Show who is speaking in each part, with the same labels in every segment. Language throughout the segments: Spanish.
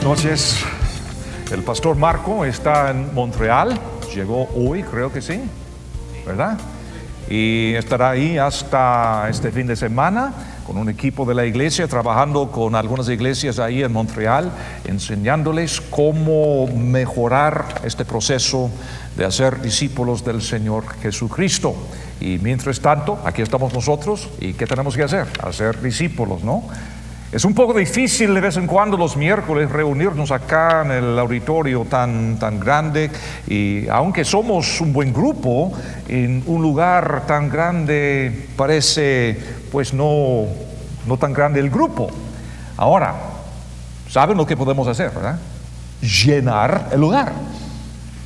Speaker 1: noches. El pastor Marco está en Montreal, llegó hoy, creo que sí, ¿verdad? Y estará ahí hasta este fin de semana con un equipo de la iglesia, trabajando con algunas iglesias ahí en Montreal, enseñándoles cómo mejorar este proceso de hacer discípulos del Señor Jesucristo. Y mientras tanto, aquí estamos nosotros, ¿y qué tenemos que hacer? Hacer discípulos, ¿no? Es un poco difícil de vez en cuando los miércoles reunirnos acá en el auditorio tan grande, y aunque somos un buen grupo, en un lugar tan grande parece pues no tan grande el grupo. Ahora, ¿saben lo que podemos hacer, verdad? Llenar el lugar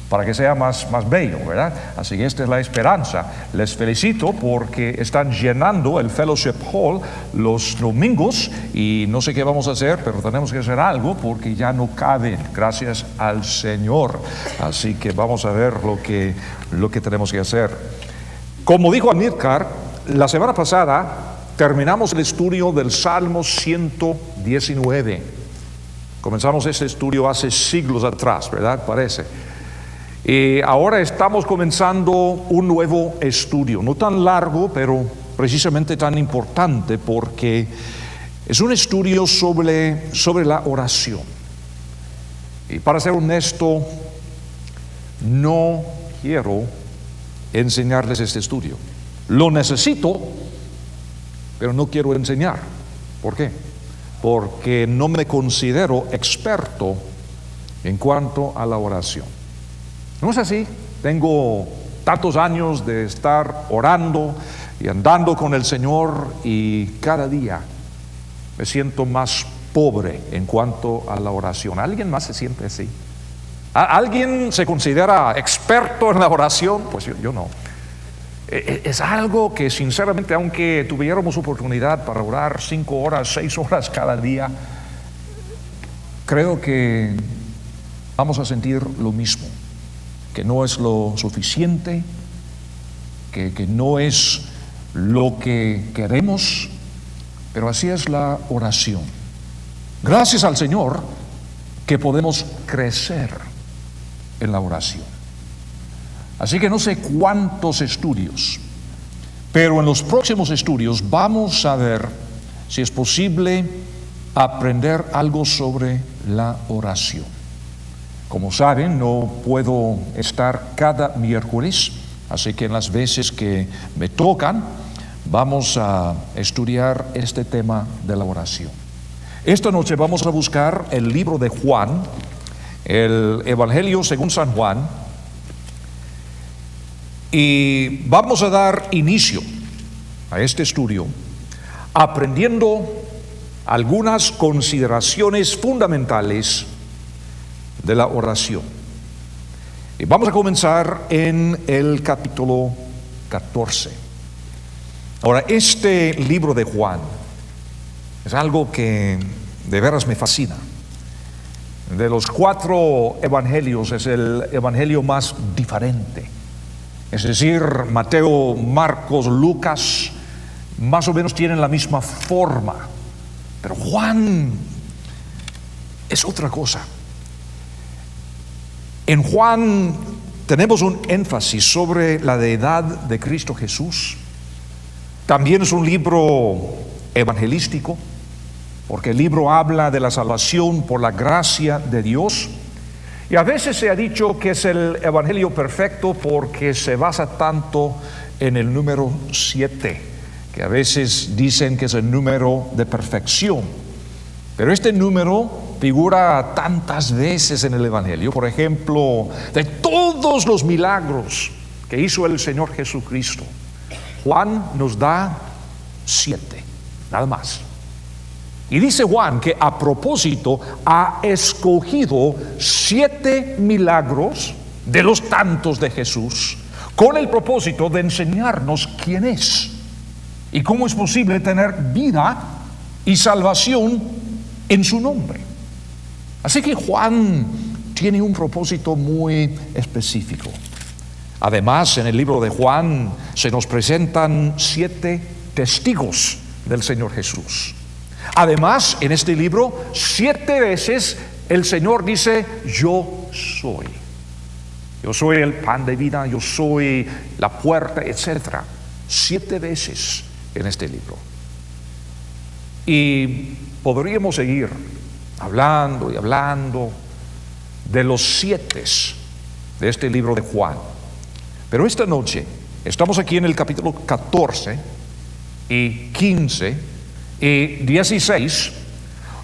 Speaker 1: para que sea más bello, ¿verdad? Así que esta es la esperanza. Les felicito porque están llenando el Fellowship Hall los domingos y no sé qué vamos a hacer, pero tenemos que hacer algo porque ya no caben, gracias al Señor. Así que vamos a ver lo que tenemos que hacer. Como dijo Amílcar, la semana pasada terminamos el estudio del Salmo 119. Comenzamos ese estudio hace siglos atrás, ¿verdad? Parece. Y ahora estamos comenzando un nuevo estudio, no tan largo, pero precisamente tan importante, porque es un estudio sobre la oración. Y para ser honesto, no quiero enseñarles este estudio. Lo necesito, pero no quiero enseñar. ¿Por qué? Porque no me considero experto en cuanto a la oración. ¿No es así? Tengo tantos años de estar orando y andando con el Señor y cada día me siento más pobre en cuanto a la oración. ¿Alguien más se siente así? ¿Alguien se considera experto en la oración? Pues yo no. Es algo que sinceramente, aunque tuviéramos oportunidad para orar 5 horas, 6 horas cada día, creo que vamos a sentir lo mismo. Que no es lo suficiente, que no es lo que queremos, pero así es la oración. Gracias al Señor que podemos crecer en la oración. Así que no sé cuántos estudios, pero en los próximos estudios vamos a ver si es posible aprender algo sobre la oración. Como saben, no puedo estar cada miércoles, así que en las veces que me tocan, vamos a estudiar este tema de la oración. Esta noche vamos a buscar el libro de Juan, el Evangelio según San Juan, y vamos a dar inicio a este estudio aprendiendo algunas consideraciones fundamentales de la oración. Y vamos a comenzar en el capítulo 14. Ahora, este libro de Juan es algo que de veras me fascina. De los 4 evangelios es el evangelio más diferente. Es decir, Mateo, Marcos, Lucas más o menos tienen la misma forma, pero Juan es otra cosa. En Juan tenemos un énfasis sobre la deidad de Cristo Jesús. También es un libro evangelístico, porque el libro habla de la salvación por la gracia de Dios. Y a veces se ha dicho que es el evangelio perfecto porque se basa tanto en el número 7, que a veces dicen que es el número de perfección. Pero este número figura tantas veces en el Evangelio. Por ejemplo, de todos los milagros que hizo el Señor Jesucristo, Juan nos da 7, nada más. Y dice Juan que a propósito ha escogido 7 milagros de los tantos de Jesús con el propósito de enseñarnos quién es y cómo es posible tener vida y salvación en su nombre. Así que Juan tiene un propósito muy específico. Además, en el libro de Juan se nos presentan 7 testigos del Señor Jesús. Además, en este libro 7 veces el Señor dice, yo soy. Yo soy el pan de vida, yo soy la puerta, etc. 7 veces en este libro. Y podríamos seguir hablando y hablando de los 7 de este libro de Juan. Pero esta noche estamos aquí en el capítulo 14 y 15 y 16,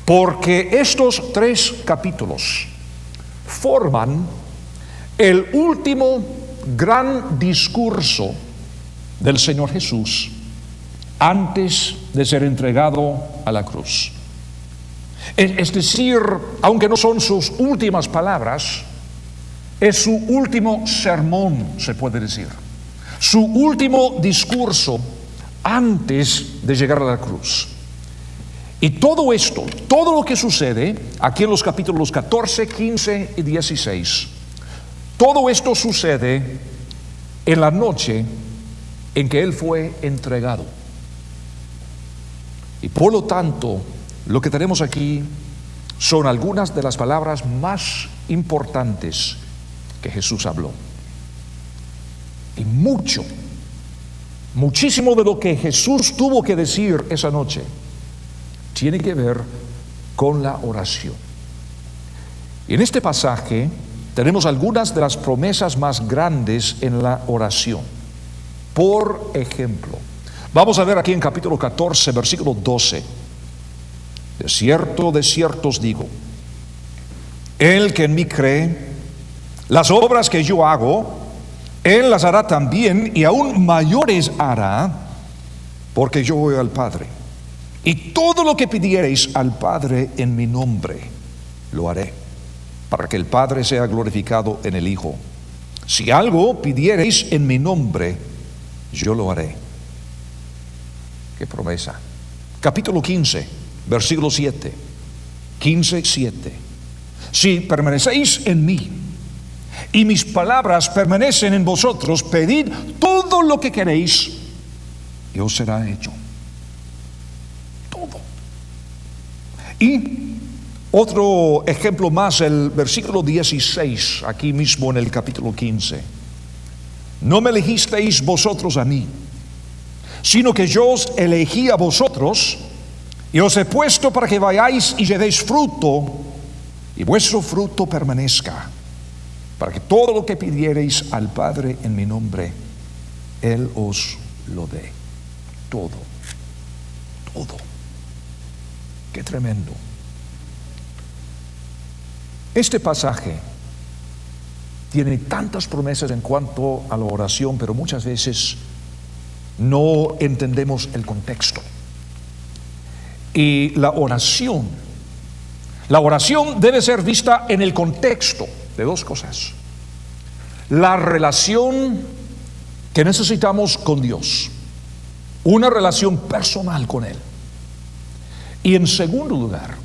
Speaker 1: porque estos 3 capítulos forman el último gran discurso del Señor Jesús antes de ser entregado a la cruz. Es decir, aunque no son sus últimas palabras, es su último sermón, se puede decir, su último discurso antes de llegar a la cruz. Y todo esto, todo lo que sucede aquí en los capítulos 14, 15 y 16, todo esto sucede en la noche en que Él fue entregado. Y por lo tanto, lo que tenemos aquí son algunas de las palabras más importantes que Jesús habló. Y muchísimo de lo que Jesús tuvo que decir esa noche tiene que ver con la oración. Y en este pasaje tenemos algunas de las promesas más grandes en la oración. Por ejemplo, vamos a ver aquí en capítulo 14, versículo 12. De cierto os digo, el que en mí cree, las obras que yo hago, Él las hará también, y aún mayores hará, porque yo voy al Padre. Y todo lo que pidiereis al Padre en mi nombre, lo haré, para que el Padre sea glorificado en el Hijo. Si algo pidiereis en mi nombre, yo lo haré. Qué promesa. Capítulo 15, versículo 7. 15:7. Si permanecéis en mí y mis palabras permanecen en vosotros, pedid todo lo que queréis y os será hecho. Todo. Y otro ejemplo más, el versículo 16, aquí mismo en el capítulo 15. No me elegisteis vosotros a mí, sino que yo os elegí a vosotros y os he puesto para que vayáis y llevéis fruto, y vuestro fruto permanezca, para que todo lo que pidiereis al Padre en mi nombre, Él os lo dé. Todo. Qué tremendo. Este pasaje tiene tantas promesas en cuanto a la oración, pero muchas veces no entendemos el contexto. Y la oración debe ser vista en el contexto de 2 cosas. La relación que necesitamos con Dios, una relación personal con Él. Y en segundo lugar,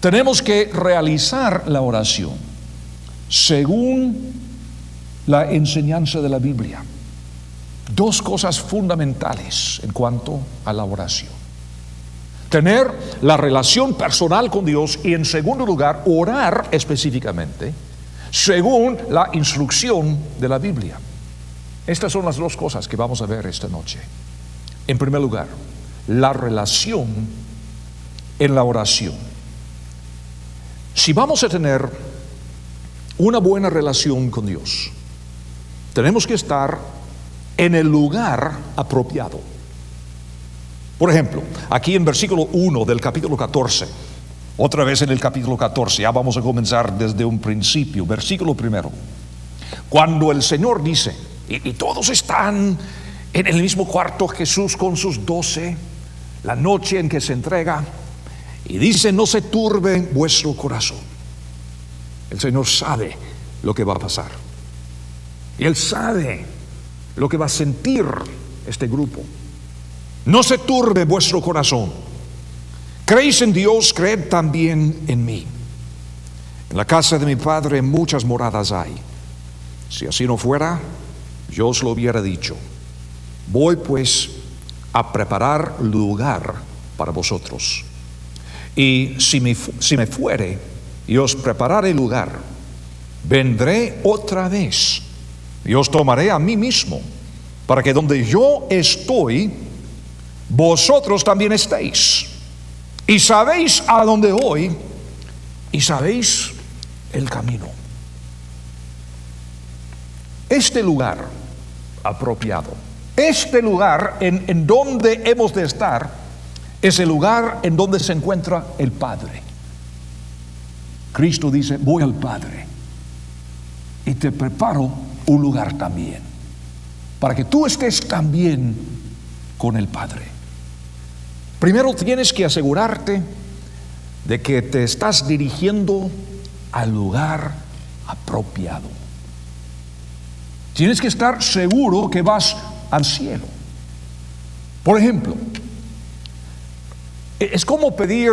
Speaker 1: tenemos que realizar la oración según la enseñanza de la Biblia. 2 cosas fundamentales en cuanto a la oración: tener la relación personal con Dios, y en segundo lugar, orar específicamente según la instrucción de la Biblia. Estas son las 2 cosas que vamos a ver esta noche. En primer lugar, la relación en la oración. Si vamos a tener una buena relación con Dios, tenemos que estar en el lugar apropiado. Por ejemplo, aquí en versículo 1 del capítulo 14, otra vez en el capítulo 14, ya vamos a comenzar desde un principio, versículo 1. Cuando el Señor dice, y todos están en el mismo cuarto, Jesús con sus 12, la noche en que se entrega, y dice: no se turbe vuestro corazón. El Señor sabe lo que va a pasar, y Él sabe lo que va a sentir este grupo. No se turbe vuestro corazón. Creéis en Dios, creed también en mí. En la casa de mi Padre muchas moradas hay. Si así no fuera, yo os lo hubiera dicho. Voy pues a preparar lugar para vosotros. Y si me fuere y os prepararé lugar. Vendré otra vez y os tomaré a mí mismo, para que donde yo estoy, vosotros también estéis. Y sabéis a dónde voy, y sabéis el camino. Este lugar apropiado, este lugar en donde hemos de estar, es el lugar en donde se encuentra el Padre. Cristo dice: voy al Padre y te preparo un lugar también, para que tú estés también con el Padre. Primero tienes que asegurarte de que te estás dirigiendo al lugar apropiado. Tienes que estar seguro que vas al cielo. Por ejemplo, es como pedir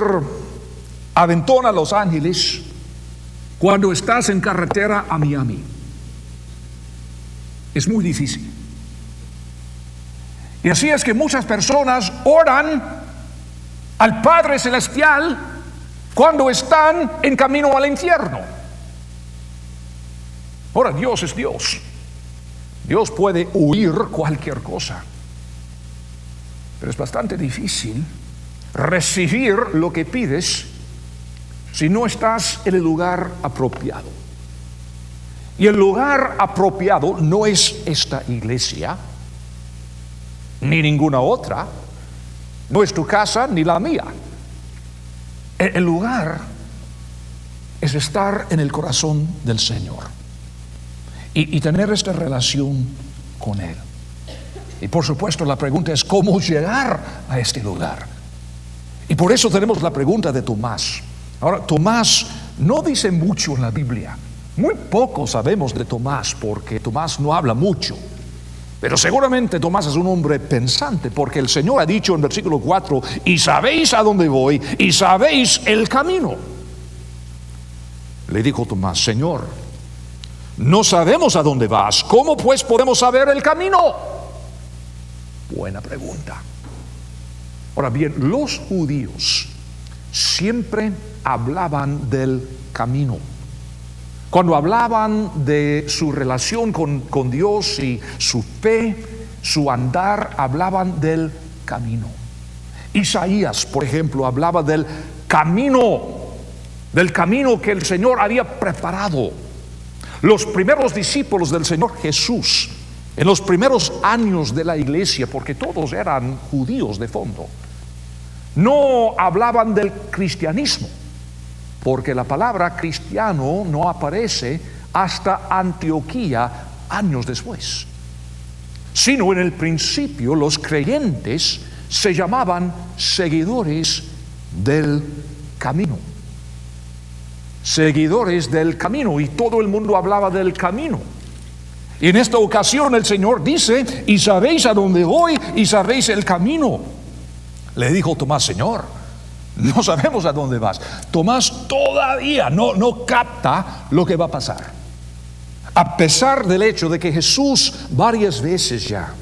Speaker 1: aventón a Los Ángeles cuando estás en carretera a Miami. Es muy difícil. Y así es que muchas personas oran al Padre Celestial cuando están en camino al infierno. Ahora, Dios es Dios. Dios puede huir cualquier cosa, pero es bastante difícil recibir lo que pides si no estás en el lugar apropiado. Y el lugar apropiado no es esta iglesia, ni ninguna otra, no es tu casa ni la mía. El lugar es estar en el corazón del Señor y tener esta relación con Él. Y por supuesto la pregunta es: ¿cómo llegar a este lugar? Y por eso tenemos la pregunta de Tomás. Ahora, Tomás no dice mucho en la Biblia. Muy poco sabemos de Tomás, porque Tomás no habla mucho. Pero seguramente Tomás es un hombre pensante, porque el Señor ha dicho en versículo 4: y sabéis a dónde voy, y sabéis el camino. Le dijo Tomás: Señor, no sabemos a dónde vas, ¿cómo pues podemos saber el camino? Buena pregunta. Ahora bien, los judíos siempre hablaban del camino. Cuando hablaban de su relación con Dios y su fe, su andar, hablaban del camino. Isaías, por ejemplo, hablaba del camino que el Señor había preparado. Los primeros discípulos del Señor Jesús, en los primeros años de la iglesia, porque todos eran judíos de fondo, no hablaban del cristianismo, porque la palabra cristiano no aparece hasta Antioquía años después, sino en el principio los creyentes se llamaban seguidores del camino. Seguidores del camino, y todo el mundo hablaba del camino. Y en esta ocasión el Señor dice: y sabéis a dónde voy, y sabéis el camino. Le dijo Tomás: Señor, no sabemos a dónde vas. Tomás todavía no capta lo que va a pasar, a pesar del hecho de que Jesús varias veces ya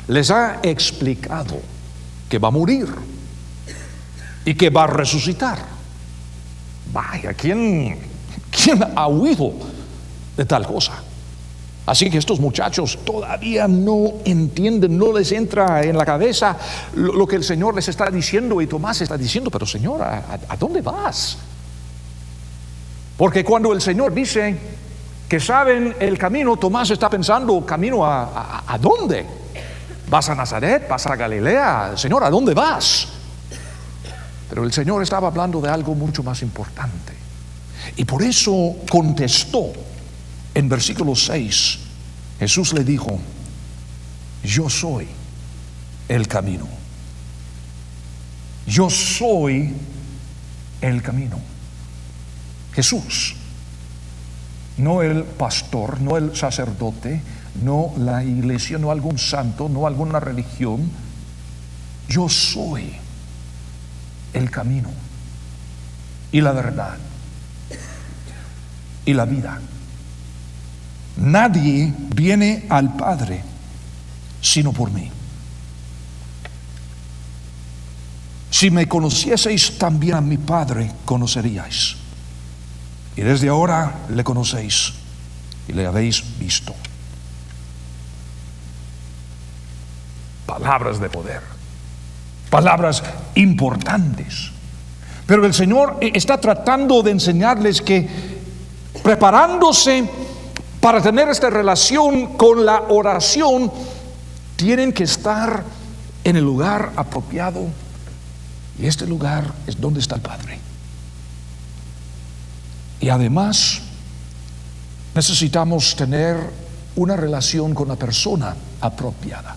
Speaker 1: les ha explicado que va a morir y que va a resucitar. Vaya, ¿quién ha oído de tal cosa? Así que estos muchachos todavía no entienden, no les entra en la cabeza lo que el Señor les está diciendo. Y Tomás está diciendo: pero Señor, ¿a dónde vas? Porque cuando el Señor dice que saben el camino, Tomás está pensando: ¿camino a dónde? ¿Vas a Nazaret? ¿Vas a Galilea? Señor, ¿a dónde vas? Pero el Señor estaba hablando de algo mucho más importante. Y por eso contestó en versículo 6. Jesús le dijo: yo soy el camino. Yo soy el camino. Jesús, no el pastor, no el sacerdote, no la iglesia, no algún santo, no alguna religión. Yo soy el camino y la verdad y la vida. Nadie viene al Padre sino por mí. Si me conocieseis, también a mi Padre conoceríais. y desde ahora le conocéis y le habéis visto. Palabras de poder, palabras importantes. Pero el Señor está tratando de enseñarles que preparándose para tener esta relación con la oración, tienen que estar en el lugar apropiado, y este lugar es donde está el Padre. Y además necesitamos tener una relación con la persona apropiada,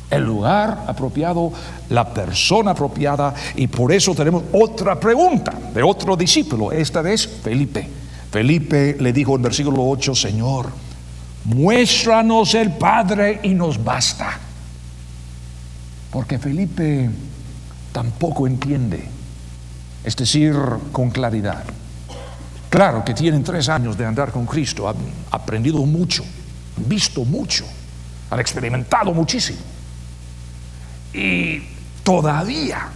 Speaker 1: el lugar apropiado, la persona apropiada. Y por eso tenemos otra pregunta de otro discípulo, esta vez Felipe. Felipe le dijo en versículo 8: Señor, muéstranos el Padre y nos basta. Porque Felipe tampoco entiende, es decir, con claridad. Claro que tienen 3 años de andar con Cristo, han aprendido mucho, han visto mucho, han experimentado muchísimo. Y todavía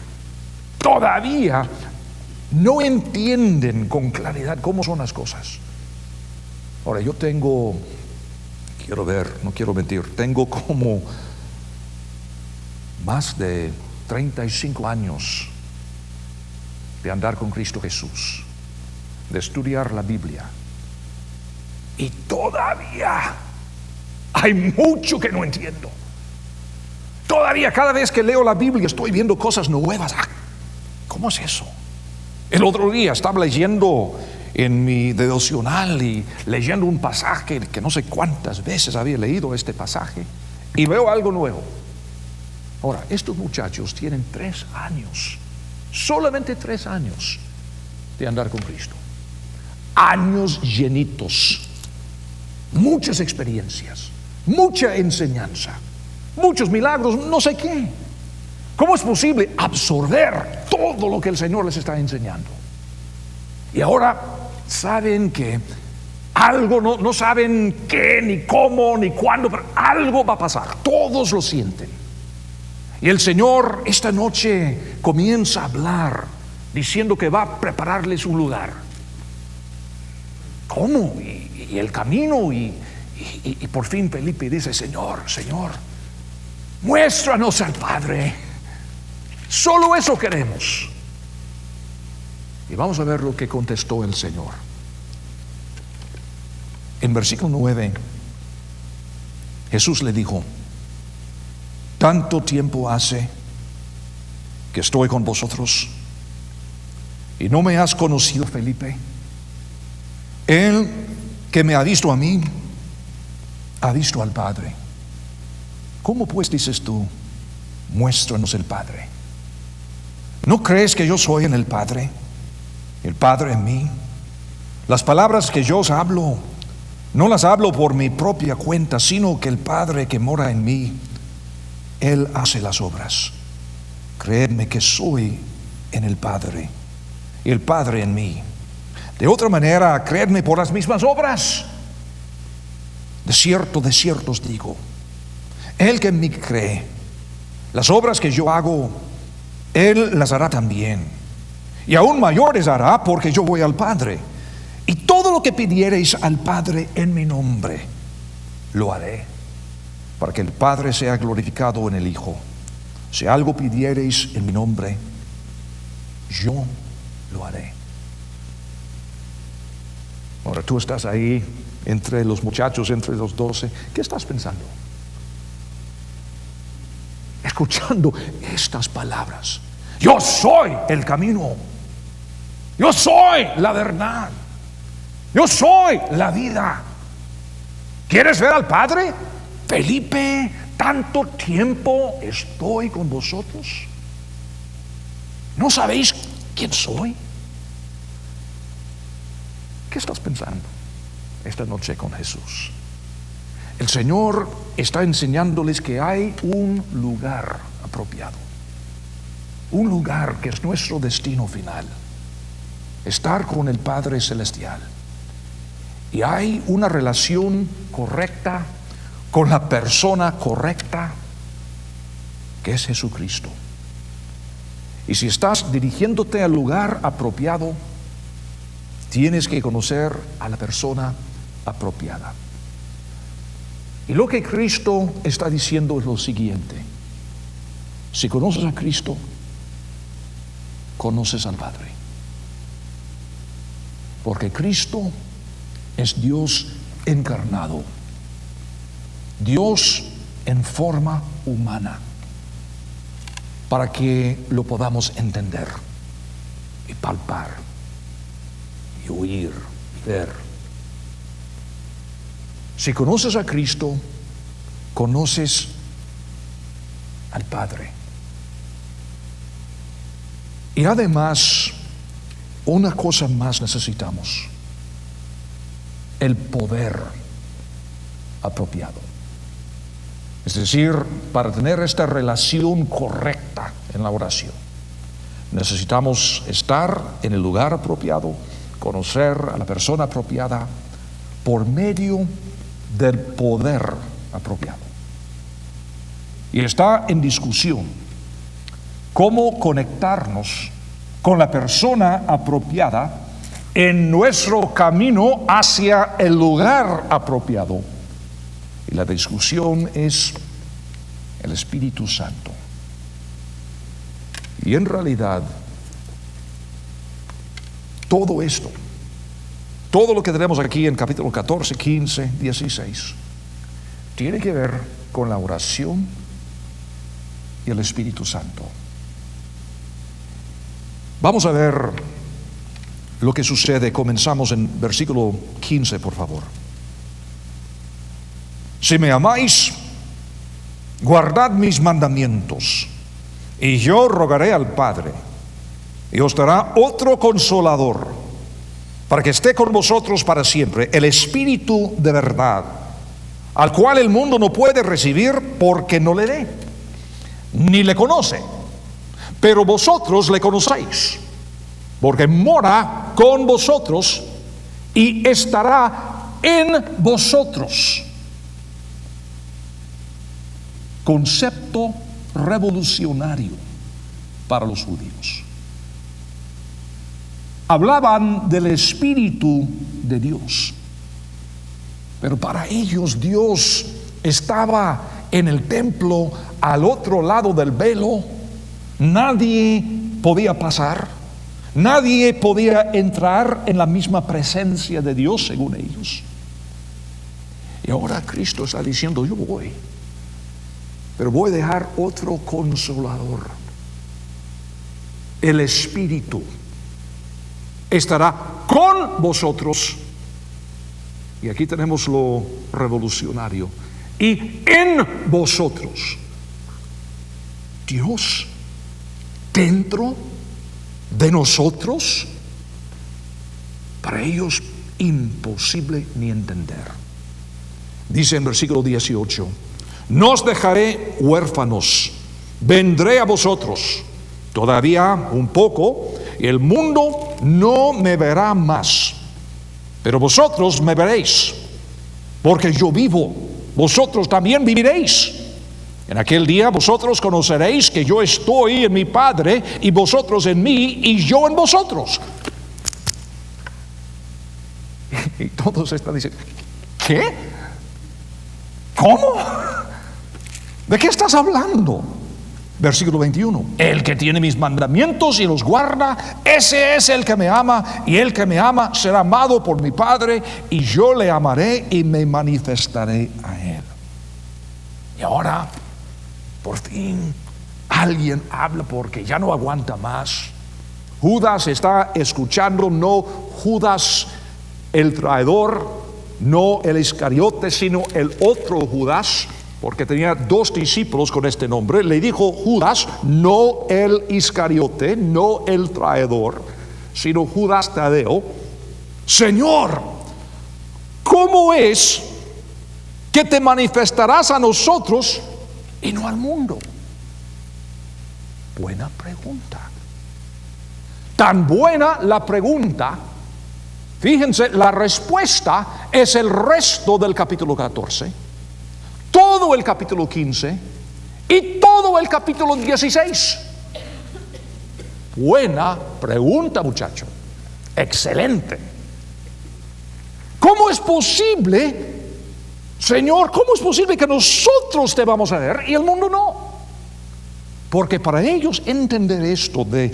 Speaker 1: no entienden con claridad cómo son las cosas. Ahora, yo no quiero mentir, tengo como más de 35 años de andar con Cristo Jesús, de estudiar la Biblia, y todavía hay mucho que no entiendo. Todavía cada vez que leo la Biblia estoy viendo cosas nuevas. ¿Cómo es eso? El otro día estaba leyendo en mi devocional y leyendo un pasaje que no sé cuántas veces había leído este pasaje, y veo algo nuevo. Ahora, estos muchachos tienen 3 años, solamente 3 años de andar con Cristo. Años llenitos, muchas experiencias, mucha enseñanza, muchos milagros, no sé qué. ¿Cómo es posible absorber todo lo que el Señor les está enseñando? Y ahora saben que algo, no saben qué, ni cómo, ni cuándo, pero algo va a pasar. Todos lo sienten. Y el Señor esta noche comienza a hablar, diciendo que va a prepararles un lugar. ¿Cómo? Y el camino, y por fin Felipe dice: Señor, muéstranos al Padre. Solo eso queremos. Y vamos a ver lo que contestó el Señor. En versículo 9, Jesús le dijo: tanto tiempo hace que estoy con vosotros y no me has conocido, Felipe. El que me ha visto a mí, ha visto al Padre. ¿Cómo pues dices tú, muéstranos el Padre? ¿No crees que yo soy en el Padre, el Padre en mí? Las palabras que yo os hablo, no las hablo por mi propia cuenta, sino que el Padre que mora en mí, Él hace las obras. Creedme que soy en el Padre y el Padre en mí. De otra manera, creedme por las mismas obras. De cierto os digo, el que en mí cree, las obras que yo hago, Él las hará también, y aún mayores hará, porque yo voy al Padre. Y todo lo que pidiereis al Padre en mi nombre, lo haré, para que el Padre sea glorificado en el Hijo. Si algo pidiereis en mi nombre, yo lo haré. Ahora tú estás ahí entre los muchachos, entre los 12. ¿Qué estás pensando? Escuchando estas palabras: yo soy el camino, yo soy la verdad, yo soy la vida. ¿Quieres ver al Padre? Felipe, tanto tiempo estoy con vosotros, ¿no sabéis quién soy? ¿Qué estás pensando esta noche con Jesús? El Señor está enseñándoles que hay un lugar apropiado, un lugar que es nuestro destino final, estar con el Padre Celestial. Y hay una relación correcta con la persona correcta, que es Jesucristo. Y si estás dirigiéndote al lugar apropiado, tienes que conocer a la persona apropiada. Y lo que Cristo está diciendo es lo siguiente: si conoces a Cristo, conoces al Padre. Porque Cristo es Dios encarnado, Dios en forma humana, para que lo podamos entender y palpar y oír y ver. Si conoces a Cristo, conoces al Padre. Y además, una cosa más necesitamos: el poder apropiado. Es decir, para tener esta relación correcta en la oración, necesitamos estar en el lugar apropiado, conocer a la persona apropiada por medio del poder apropiado. Y está en discusión cómo conectarnos con la persona apropiada en nuestro camino hacia el lugar apropiado. Y la discusión es el Espíritu Santo. Y en realidad, todo esto, todo lo que tenemos aquí en capítulo 14, 15, 16, tiene que ver con la oración y el Espíritu Santo. Vamos a ver lo que sucede. Comenzamos en versículo 15, por favor. Si me amáis, guardad mis mandamientos, y yo rogaré al Padre, y os dará otro consolador, para que esté con vosotros para siempre, el Espíritu de verdad, al cual el mundo no puede recibir porque no le ve, ni le conoce. Pero vosotros le conocéis, porque mora con vosotros y estará en vosotros. Concepto revolucionario para los judíos. Hablaban del Espíritu de Dios, pero para ellos Dios estaba en el templo al otro lado del velo. Nadie podía pasar, nadie podía entrar en la misma presencia de Dios, según ellos. Y ahora Cristo está diciendo: yo voy, pero voy a dejar otro consolador. El Espíritu estará con vosotros. Y aquí tenemos lo revolucionario: y en vosotros. Dios dentro de nosotros. Para ellos imposible ni entender. Dice en versículo 18: no os dejaré huérfanos, vendré a vosotros. Todavía un poco y el mundo no me verá más, pero vosotros me veréis, porque yo vivo, vosotros también viviréis. En aquel día vosotros conoceréis que yo estoy en mi Padre, y vosotros en mí, y yo en vosotros. Y todos están diciendo: ¿qué? ¿Cómo? ¿De qué estás hablando? Versículo 21: el que tiene mis mandamientos y los guarda, ese es el que me ama, y el que me ama será amado por mi Padre, y yo le amaré y me manifestaré a él. Y ahora, por fin, alguien habla, porque ya no aguanta más. Judas está escuchando, no Judas el traidor, no el Iscariote, sino el otro Judas, porque tenía dos discípulos con este nombre. Le dijo Judas, no el Iscariote, no el traidor, sino Judas Tadeo: Señor, ¿cómo es que te manifestarás a nosotros y no al mundo? Buena pregunta. Tan buena la pregunta. Fíjense, la respuesta es el resto del capítulo 14, todo el capítulo 15 y todo el capítulo 16. Buena pregunta, muchacho. Excelente. ¿Cómo es posible, Señor, cómo es posible que nosotros te vamos a ver y el mundo no? Porque para ellos entender esto de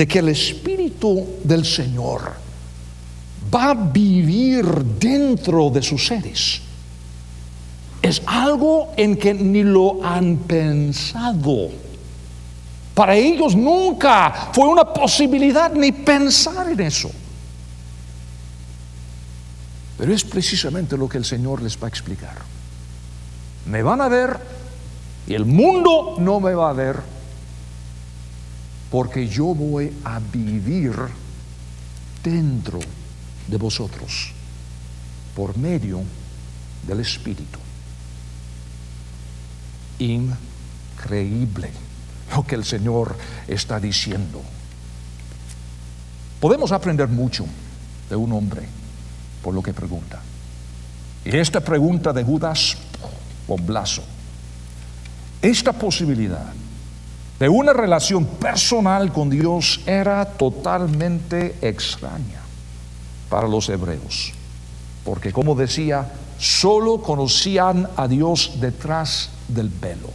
Speaker 1: que el Espíritu del Señor va a vivir dentro de sus seres, es algo en que ni lo han pensado. Para ellos nunca fue una posibilidad ni pensar en eso. Pero es precisamente lo que el Señor les va a explicar. Me van a ver y el mundo no me va a ver, porque yo voy a vivir dentro de vosotros por medio del Espíritu. Increíble lo que el Señor está diciendo. Podemos aprender mucho de un hombre por lo que pregunta. Y esta pregunta de Judas von Blaso, esta posibilidad de una relación personal con Dios era totalmente extraña para los hebreos, porque como decía, solo conocían a Dios detrás del velo.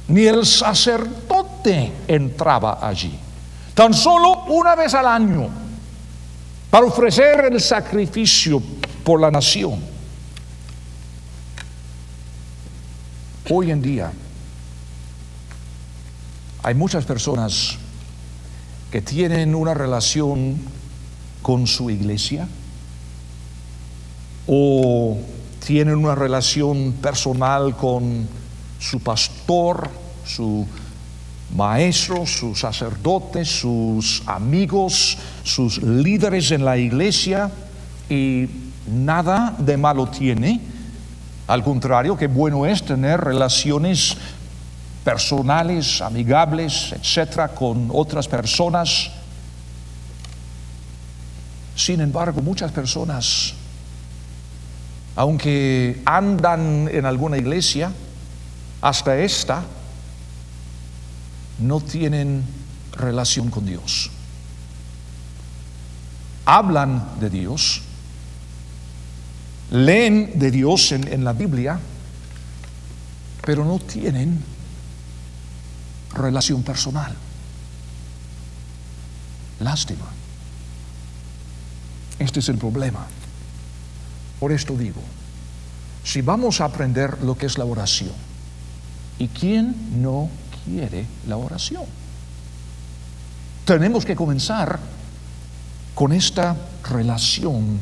Speaker 1: Ni el sacerdote entraba allí, tan solo una vez al año, para ofrecer el sacrificio por la nación. Hoy en día hay muchas personas que tienen una relación con su iglesia o tienen una relación personal con su pastor, su maestro, su sacerdote, sus amigos, sus líderes en la iglesia, y nada de malo tiene. Al contrario, qué bueno es tener relaciones personales, amigables, etcétera, con otras personas. Sin embargo, muchas personas, aunque andan en alguna iglesia, hasta esta, no tienen relación con Dios. Hablan de Dios, leen de Dios en la Biblia, pero no tienen relación personal. Lástima. Este es el problema. Por esto digo, si vamos a aprender lo que es la oración, ¿y quién no quiere la oración? Tenemos que comenzar con esta relación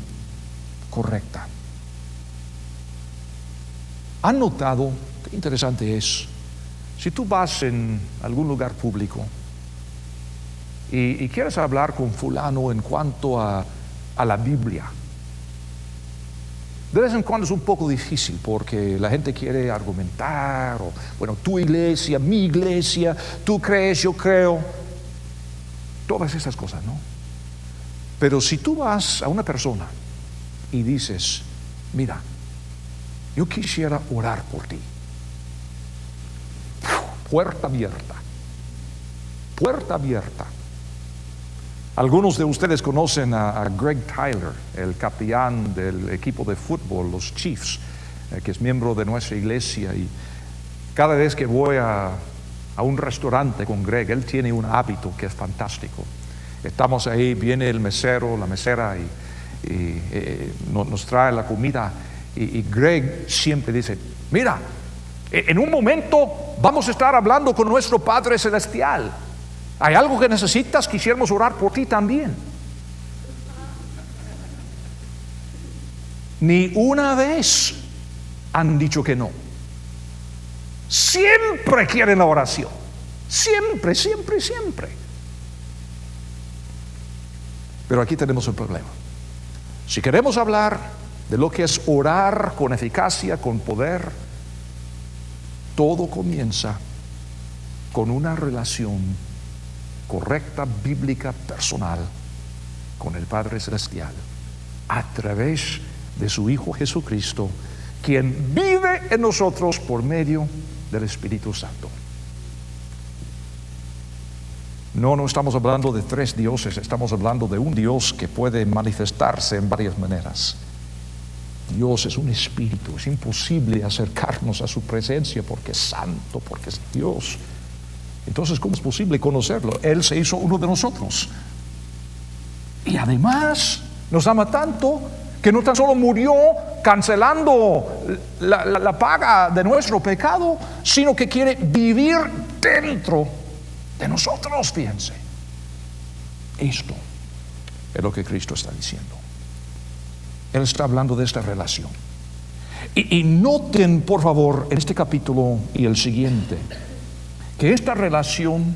Speaker 1: correcta. ¿Han notado qué interesante es? Si tú vas en algún lugar público y quieres hablar con fulano en cuanto a la Biblia, de vez en cuando es un poco difícil porque la gente quiere argumentar, o bueno, tu iglesia, mi iglesia, tú crees, yo creo, todas esas cosas, ¿no? Pero si tú vas a una persona y dices, mira, yo quisiera orar por ti, puerta abierta, puerta abierta. Algunos de ustedes conocen a Greg Tyler, el capellán del equipo de fútbol, los Chiefs, que es miembro de nuestra iglesia, y cada vez que voy a un restaurante con Greg, él tiene un hábito que es fantástico. Estamos ahí, viene el mesero, la mesera, y nos trae la comida, y Greg siempre dice, mira, en un momento vamos a estar hablando con nuestro Padre Celestial. ¿Hay algo que necesitas? Quisiéramos orar por ti también. Ni una vez han dicho que no. Siempre quieren la oración. Siempre, siempre, siempre. Pero aquí tenemos el problema. Si queremos hablar de lo que es orar con eficacia, con poder, todo comienza con una relación correcta, bíblica, personal con el Padre Celestial, a través de su Hijo Jesucristo, quien vive en nosotros por medio del Espíritu Santo. No estamos hablando de tres dioses, estamos hablando de un Dios que puede manifestarse en varias maneras. Dios es un espíritu, es imposible acercarnos a su presencia porque es santo, porque es Dios. Entonces, ¿cómo es posible conocerlo? Él se hizo uno de nosotros. Y además nos ama tanto que no tan solo murió cancelando la paga de nuestro pecado, sino que quiere vivir dentro de nosotros, fíjense. Esto es lo que Cristo está diciendo. Él está hablando de esta relación. Y noten, por favor, en este capítulo y el siguiente, que esta relación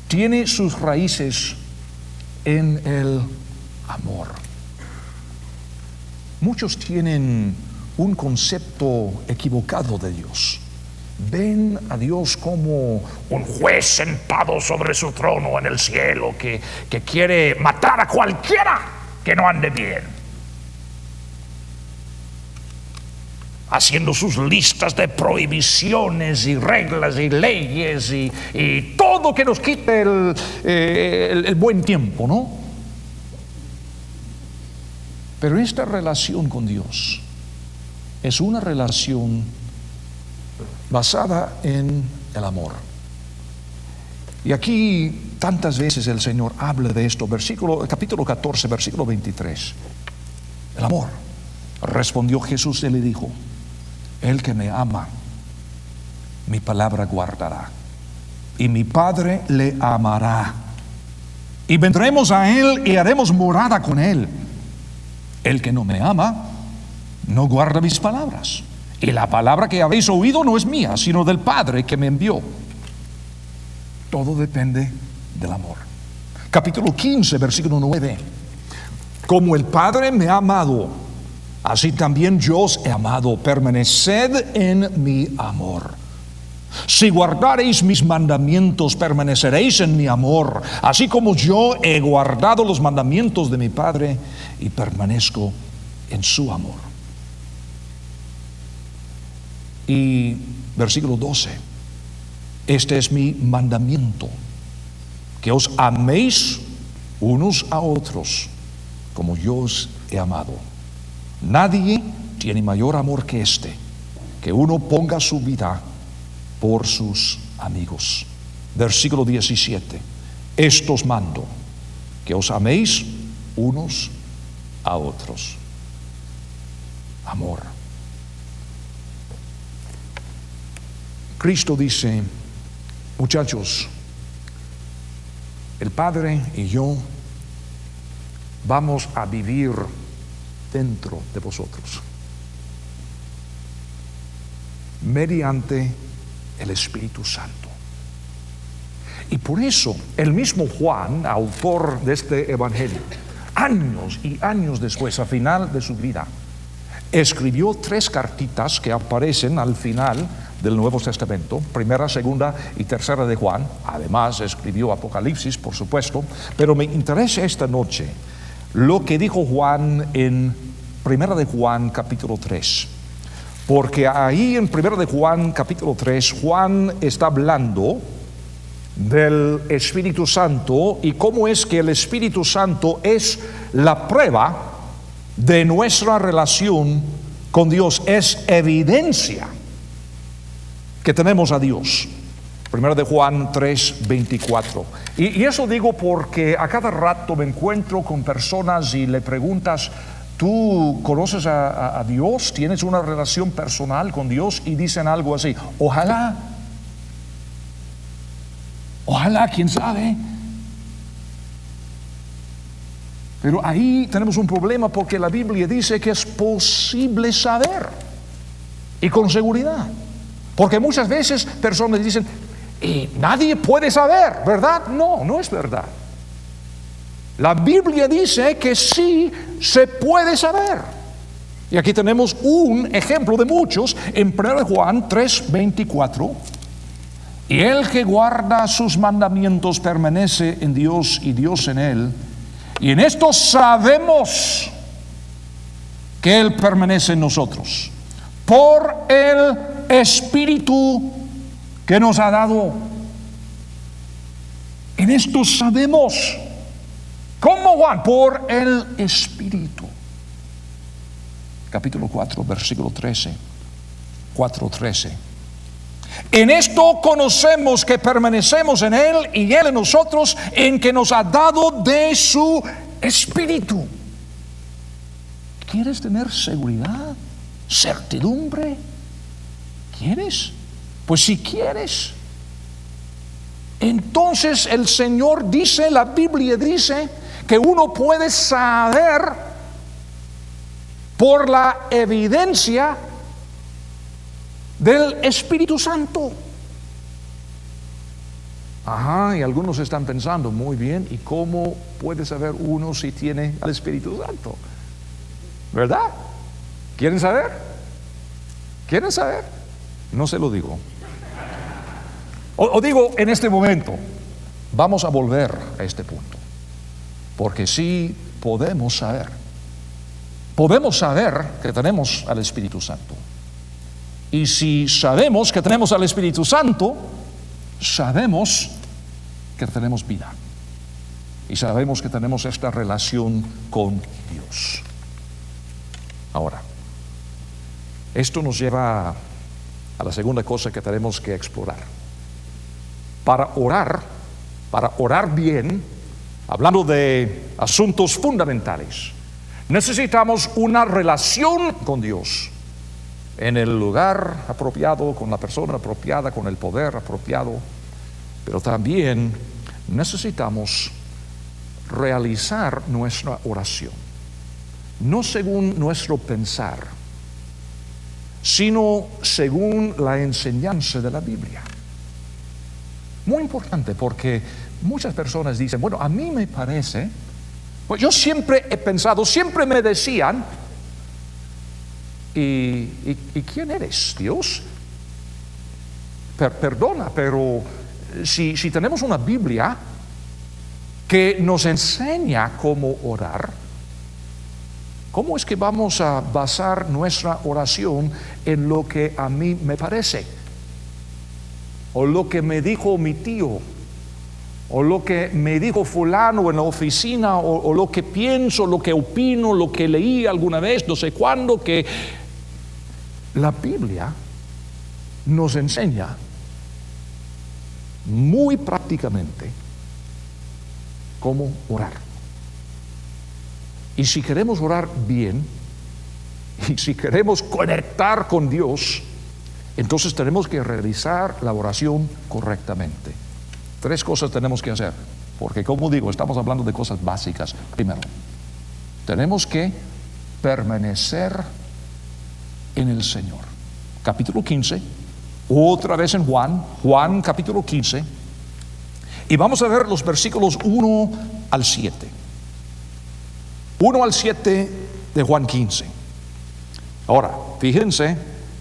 Speaker 1: tiene sus raíces en el amor. Muchos tienen un concepto equivocado de Dios. Ven a Dios como un juez sentado sobre su trono en el cielo que quiere matar a cualquiera que no ande bien, haciendo sus listas de prohibiciones y reglas y leyes y todo que nos quite el buen tiempo, ¿no? Pero esta relación con Dios es una relación basada en el amor. Y aquí tantas veces el Señor habla de esto. Capítulo 14, versículo 23. El amor. Respondió Jesús y le dijo: el que me ama, mi palabra guardará, y mi Padre le amará, y vendremos a él y haremos morada con él. El que no me ama, no guarda mis palabras, y la palabra que habéis oído no es mía, sino del Padre que me envió. Todo depende del amor. Capítulo 15, versículo 9. Como el Padre me ha amado, así también yo os he amado. Permaneced en mi amor. Si guardareis mis mandamientos, permaneceréis en mi amor, así como yo he guardado los mandamientos de mi Padre y permanezco en su amor. Y versículo 12. Este es mi mandamiento, que os améis unos a otros como yo os he amado. Nadie tiene mayor amor que este, que uno ponga su vida por sus amigos. Versículo 17. Esto os mando, que os améis unos a otros. Amor. Cristo dice: muchachos, el Padre y yo vamos a vivir dentro de vosotros mediante el Espíritu Santo. Y por eso el mismo Juan, autor de este evangelio, años y años después, al final de su vida, escribió 3 cartitas que aparecen al final del Nuevo Testamento: primera, segunda y tercera de Juan. Además escribió Apocalipsis, por supuesto. Pero me interesa esta noche lo que dijo Juan en primera de Juan capítulo 3, porque ahí en primera de Juan capítulo 3 Juan está hablando del Espíritu Santo y cómo es que el Espíritu Santo es la prueba de nuestra relación con Dios, es evidencia que tenemos a Dios. Primero de Juan 3:24. Y eso digo porque a cada rato me encuentro con personas y le preguntas: ¿tú conoces a Dios? ¿Tienes una relación personal con Dios? Y dicen algo así: ojalá, quién sabe. Pero ahí tenemos un problema, porque la Biblia dice que es posible saber, y con seguridad. Porque muchas veces personas dicen: nadie puede saber, ¿verdad? No, no es verdad. La Biblia dice que sí se puede saber. Y aquí tenemos un ejemplo de muchos en 1 Juan 3:24. Y el que guarda sus mandamientos permanece en Dios y Dios en él. Y en esto sabemos que Él permanece en nosotros, por el Espíritu que nos ha dado. En esto sabemos. ¿Cómo, Juan? Por el Espíritu. Capítulo 4, versículo 13. 4:13. En esto conocemos que permanecemos en Él y Él en nosotros, en que nos ha dado de su Espíritu. ¿Quieres tener seguridad? ¿Certidumbre? ¿Quieres? Pues si quieres, entonces el Señor dice, la Biblia dice, que uno puede saber por la evidencia del Espíritu Santo. Ajá, y algunos están pensando, muy bien, ¿y cómo puede saber uno si tiene al Espíritu Santo? ¿Verdad? ¿Quieren saber? ¿Quieren saber? No se lo digo. O digo en este momento, vamos a volver a este punto, porque sí podemos saber. Podemos saber que tenemos al Espíritu Santo. Y si sabemos que tenemos al Espíritu Santo, sabemos que tenemos vida. Y sabemos que tenemos esta relación con Dios. Ahora, esto nos lleva a la segunda cosa que tenemos que explorar. Para orar bien, hablando de asuntos fundamentales, necesitamos una relación con Dios en el lugar apropiado, con la persona apropiada, con el poder apropiado, pero también necesitamos realizar nuestra oración, no según nuestro pensar, sino según la enseñanza de la Biblia. Muy importante, porque muchas personas dicen, bueno, a mí me parece, pues yo siempre he pensado, siempre me decían, ¿y quién eres, Dios? Perdona, pero si tenemos una Biblia que nos enseña cómo orar, ¿cómo es que vamos a basar nuestra oración en lo que a mí me parece? O lo que me dijo mi tío, o lo que me dijo fulano en la oficina, o lo que pienso, lo que opino, lo que leí alguna vez, no sé cuándo, que la Biblia nos enseña muy prácticamente cómo orar. Y si queremos orar bien, y si queremos conectar con Dios, entonces tenemos que realizar la oración correctamente. 3 cosas tenemos que hacer, porque como digo, estamos hablando de cosas básicas. Primero, tenemos que permanecer en el Señor. Capítulo 15, otra vez en Juan capítulo 15, y vamos a ver los versículos 1 al 7. 1 al 7 de Juan 15. Ahora, fíjense,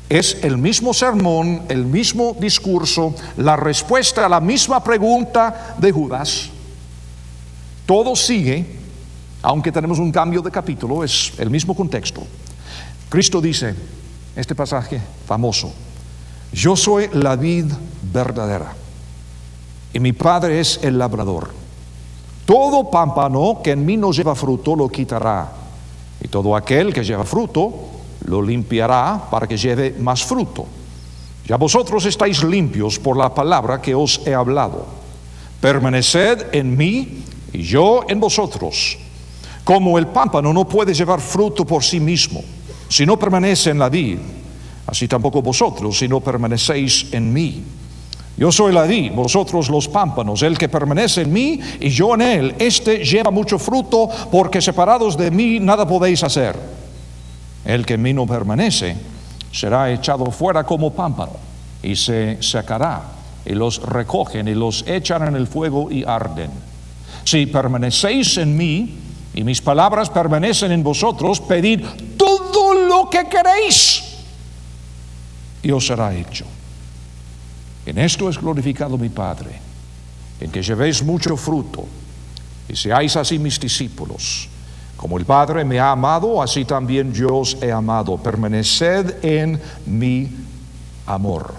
Speaker 1: es el mismo sermón, el mismo discurso, la respuesta a la misma pregunta de Judas. Todo sigue, aunque tenemos un cambio de capítulo, es el mismo contexto. Cristo dice, este pasaje famoso, yo soy la vid verdadera y mi Padre es el labrador. Todo pámpano que en mí no lleva fruto lo quitará, y todo aquel que lleva fruto lo limpiará para que lleve más fruto. Ya vosotros estáis limpios por la palabra que os he hablado. Permaneced en mí y yo en vosotros. Como el pámpano no puede llevar fruto por sí mismo si no permanece en la vid, así tampoco vosotros si no permanecéis en mí. Yo soy la vid, vosotros los pámpanos. El que permanece en mí y yo en él, este lleva mucho fruto, porque separados de mí nada podéis hacer. El que en mí no permanece será echado fuera como pámpano y se secará, y los recogen y los echan en el fuego y arden. Si permanecéis en mí y mis palabras permanecen en vosotros, pedid todo lo que queréis y os será hecho. En esto es glorificado mi Padre, en que llevéis mucho fruto y seáis así mis discípulos. Como el Padre me ha amado, así también yo os he amado. Permaneced en mi amor.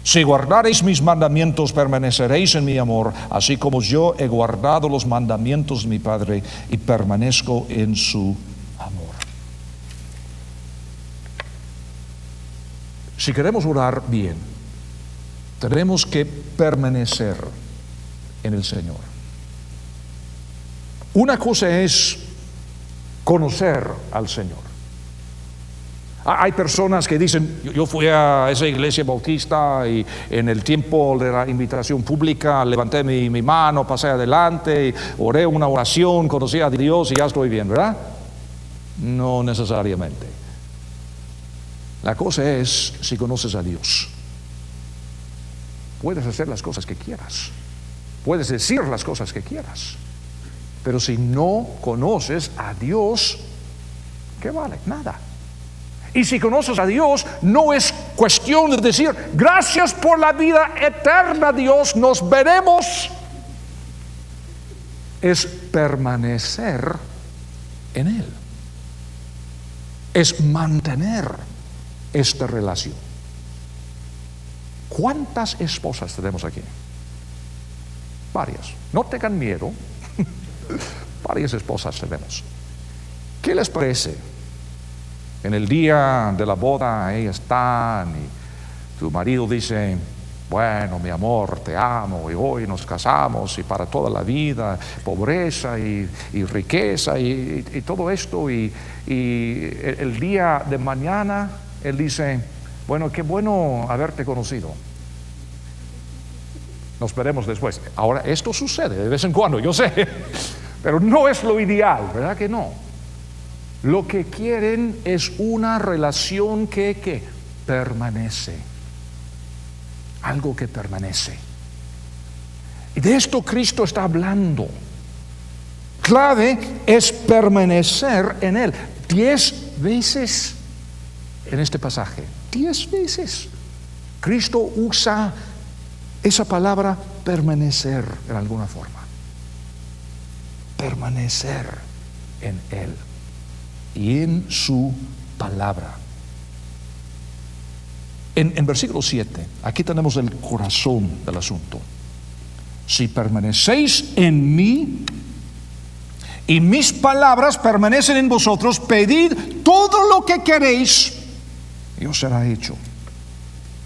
Speaker 1: Si guardareis mis mandamientos, permaneceréis en mi amor, así como yo he guardado los mandamientos de mi Padre y permanezco en su amor. Si queremos orar bien, tenemos que permanecer en el Señor. Una cosa es conocer al Señor. Hay personas que dicen, yo fui a esa iglesia bautista y en el tiempo de la invitación pública levanté mi mano, pasé adelante, oré una oración, conocí a Dios y ya estoy bien, ¿verdad? No necesariamente. La cosa es si conoces a Dios. Puedes hacer las cosas que quieras, puedes decir las cosas que quieras, pero si no conoces a Dios, ¿qué vale? Nada. Y si conoces a Dios, no es cuestión de decir, gracias por la vida eterna, Dios, nos veremos. Es permanecer en Él. Es mantener esta relación. ¿Cuántas esposas tenemos aquí? Varias. No tengan miedo. Varias esposas tenemos. ¿Qué les parece? En el día de la boda, ellas están y tu marido dice, bueno, mi amor, te amo y hoy nos casamos y para toda la vida, pobreza y riqueza y todo esto y el día de mañana él dice, bueno, qué bueno haberte conocido. Nos veremos después. Ahora, esto sucede de vez en cuando, yo sé, pero no es lo ideal, ¿verdad que no? Lo que quieren es una relación que permanece. Algo que permanece. Y de esto Cristo está hablando. Clave es permanecer en Él. 10 veces en este pasaje. 10 veces. Cristo usa esa palabra permanecer en alguna forma. Permanecer en Él y en su palabra. En versículo 7, aquí tenemos el corazón del asunto. Si permanecéis en mí y mis palabras permanecen en vosotros, pedid todo lo que queréis y os será hecho.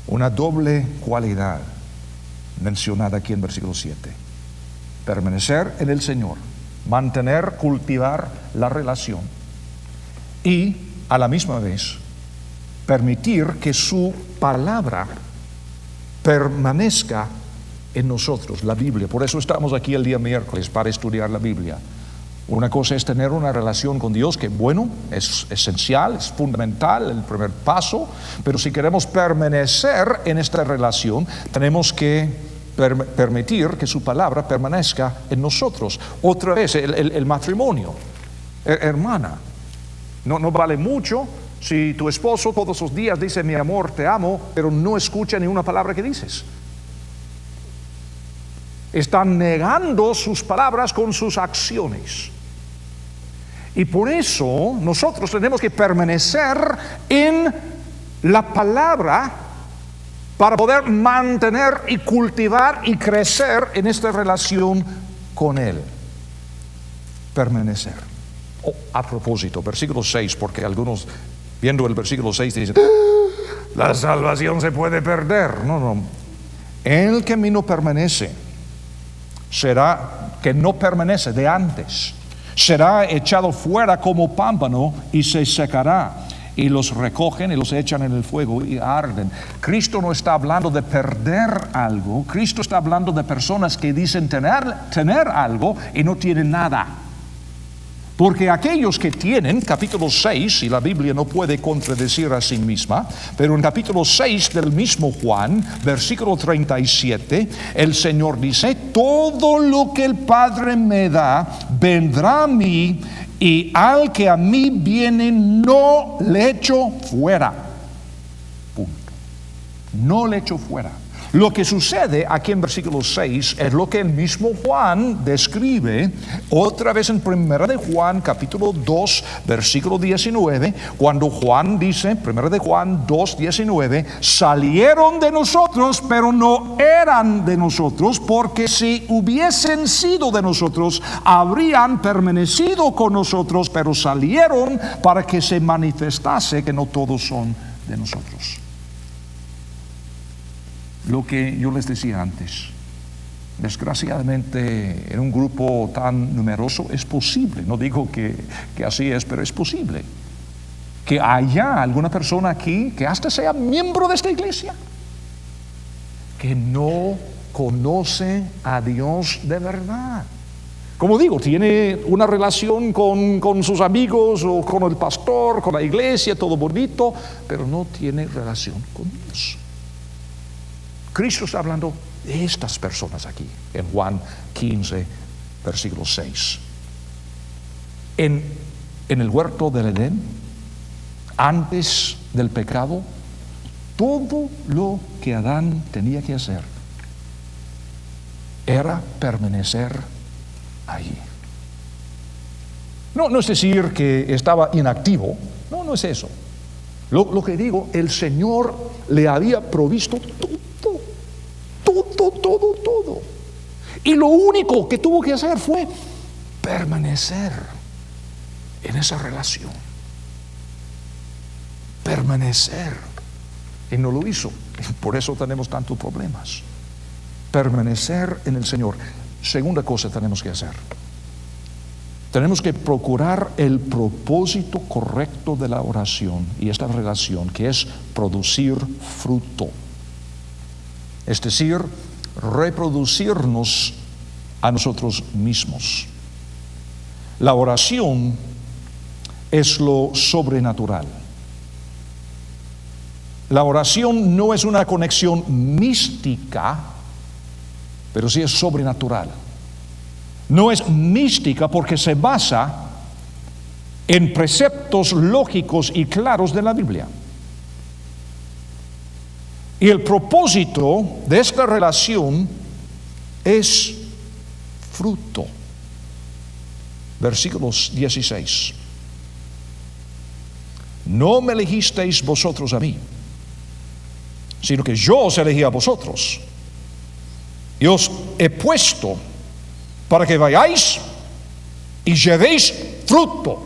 Speaker 1: Una doble cualidad mencionada aquí en versículo 7. Permanecer en el Señor, mantener, cultivar la relación y a la misma vez permitir que su palabra permanezca en nosotros, la Biblia. Por eso estamos aquí el día miércoles para estudiar la Biblia. Una cosa es tener una relación con Dios, que bueno, es esencial, es fundamental, el primer paso, pero si queremos permanecer en esta relación, tenemos que permitir que su palabra permanezca en nosotros. Otra vez, el matrimonio, hermana, no vale mucho si tu esposo todos los días dice mi amor, te amo, pero no escucha ni una palabra que dices. Están negando sus palabras con sus acciones. Y por eso nosotros tenemos que permanecer en la palabra para poder mantener y cultivar y crecer en esta relación con Él. Permanecer. A propósito, versículo 6, porque algunos viendo el versículo 6 dicen, la salvación se puede perder. No. El que en mí no permanece será, que no permanece de antes, será echado fuera como pámpano y se secará, y los recogen y los echan en el fuego y arden. Cristo no está hablando de perder algo. Cristo está hablando de personas que dicen tener algo y no tienen nada. Porque aquellos que tienen, capítulo 6, y la Biblia no puede contradecir a sí misma, pero en capítulo 6 del mismo Juan, versículo 37, el Señor dice, todo lo que el Padre me da, vendrá a mí, y al que a mí viene, no le echo fuera. Punto. No le echo fuera. Lo que sucede aquí en versículo 6 es lo que el mismo Juan describe otra vez en Primera de Juan, capítulo 2, versículo 19, cuando Juan dice, Primera de Juan 2, 19, salieron de nosotros, pero no eran de nosotros, porque si hubiesen sido de nosotros, habrían permanecido con nosotros, pero salieron para que se manifestase que no todos son de nosotros. Lo que yo les decía antes, desgraciadamente en un grupo tan numeroso es posible, no digo que así es, pero es posible que haya alguna persona aquí que hasta sea miembro de esta iglesia, que no conoce a Dios de verdad. Como digo, tiene una relación con sus amigos o con el pastor, con la iglesia, todo bonito, pero no tiene relación con Dios. Cristo está hablando de estas personas aquí, en Juan 15, versículo 6. En el huerto del Edén, antes del pecado, todo lo que Adán tenía que hacer era permanecer allí. No es decir que estaba inactivo, no es eso. Lo que digo, el Señor le había provisto todo. Y lo único que tuvo que hacer fue permanecer en esa relación. Permanecer. Y no lo hizo. Por eso tenemos tantos problemas. Permanecer en el Señor. Segunda cosa tenemos que hacer. Tenemos que procurar el propósito correcto de la oración y esta relación, que es producir fruto. Es decir, reproducirnos a nosotros mismos. La oración es lo sobrenatural. La oración no es una conexión mística, pero sí es sobrenatural. No es mística porque se basa en preceptos lógicos y claros de la Biblia. Y el propósito de esta relación es fruto. Versículos 16. No me elegisteis vosotros a mí, sino que yo os elegí a vosotros. Y os he puesto para que vayáis y llevéis fruto,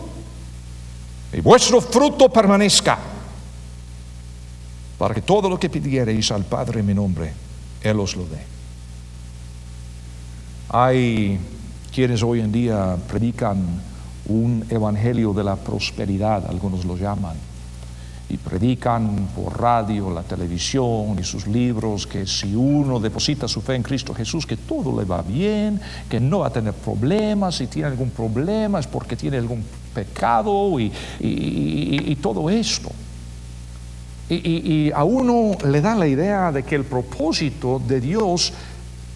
Speaker 1: y vuestro fruto permanezca, para que todo lo que pidiereis al Padre en mi nombre, Él os lo dé. Hay quienes hoy en día predican un evangelio de la prosperidad, algunos lo llaman, y predican por radio, la televisión y sus libros que si uno deposita su fe en Cristo Jesús, que todo le va bien, que no va a tener problemas. Si tiene algún problema es porque tiene algún pecado y todo esto. Y a uno le da la idea de que el propósito de Dios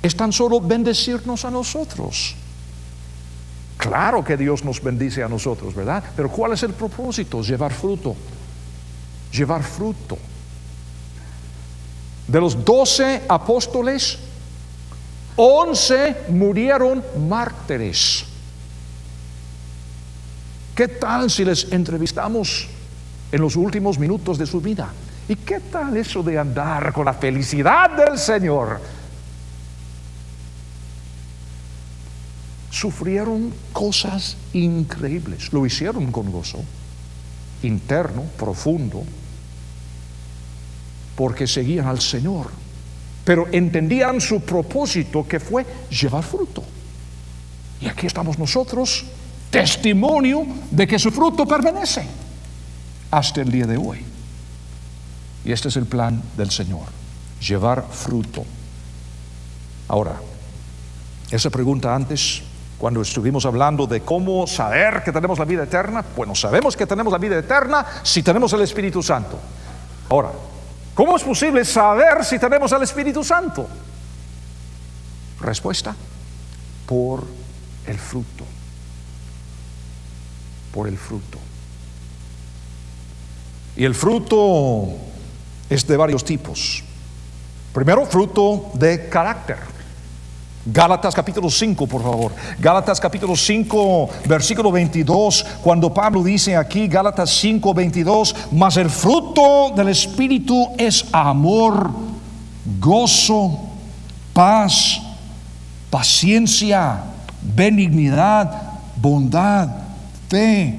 Speaker 1: es tan solo bendecirnos a nosotros. Claro que Dios nos bendice a nosotros, ¿verdad? Pero ¿cuál es el propósito? Llevar fruto. Llevar fruto. De los 12 apóstoles, 11 murieron mártires. ¿Qué tal si les entrevistamos en los últimos minutos de su vida? ¿Y qué tal eso de andar con la felicidad del Señor? Sufrieron cosas increíbles. Lo hicieron con gozo interno, profundo, porque seguían al Señor, pero entendían su propósito, que fue llevar fruto. Y aquí estamos nosotros, testimonio de que su fruto permanece hasta el día de hoy. Y este es el plan del Señor, llevar fruto. Ahora, esa pregunta antes, cuando estuvimos hablando de cómo saber que tenemos la vida eterna, bueno, sabemos que tenemos la vida eterna si tenemos el Espíritu Santo. Ahora, ¿cómo es posible saber si tenemos el Espíritu Santo? Respuesta: por el fruto. Por el fruto. Y el fruto es de varios tipos. Primero, fruto de carácter. Gálatas capítulo 5, por favor. Gálatas capítulo 5, versículo 22, cuando Pablo dice aquí, Gálatas 5, 22, mas el fruto del Espíritu es amor, gozo, paz, paciencia, benignidad, bondad, fe,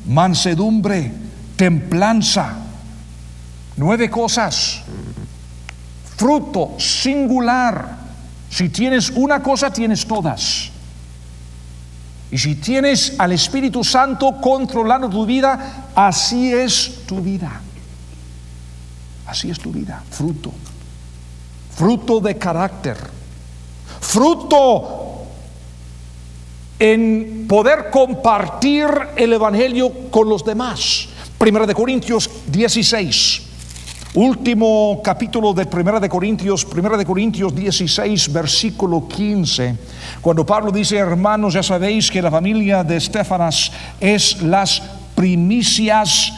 Speaker 1: mansedumbre, templanza. 9 cosas. Fruto singular. Si tienes una cosa, tienes todas. Y si tienes al Espíritu Santo controlando tu vida, así es tu vida. Así es tu vida. Fruto. Fruto de carácter. Fruto en poder compartir el Evangelio con los demás. Primera de Corintios 16. Último capítulo de Primera de Corintios 16, versículo 15, cuando Pablo dice: hermanos, ya sabéis que la familia de Estéfanas es las primicias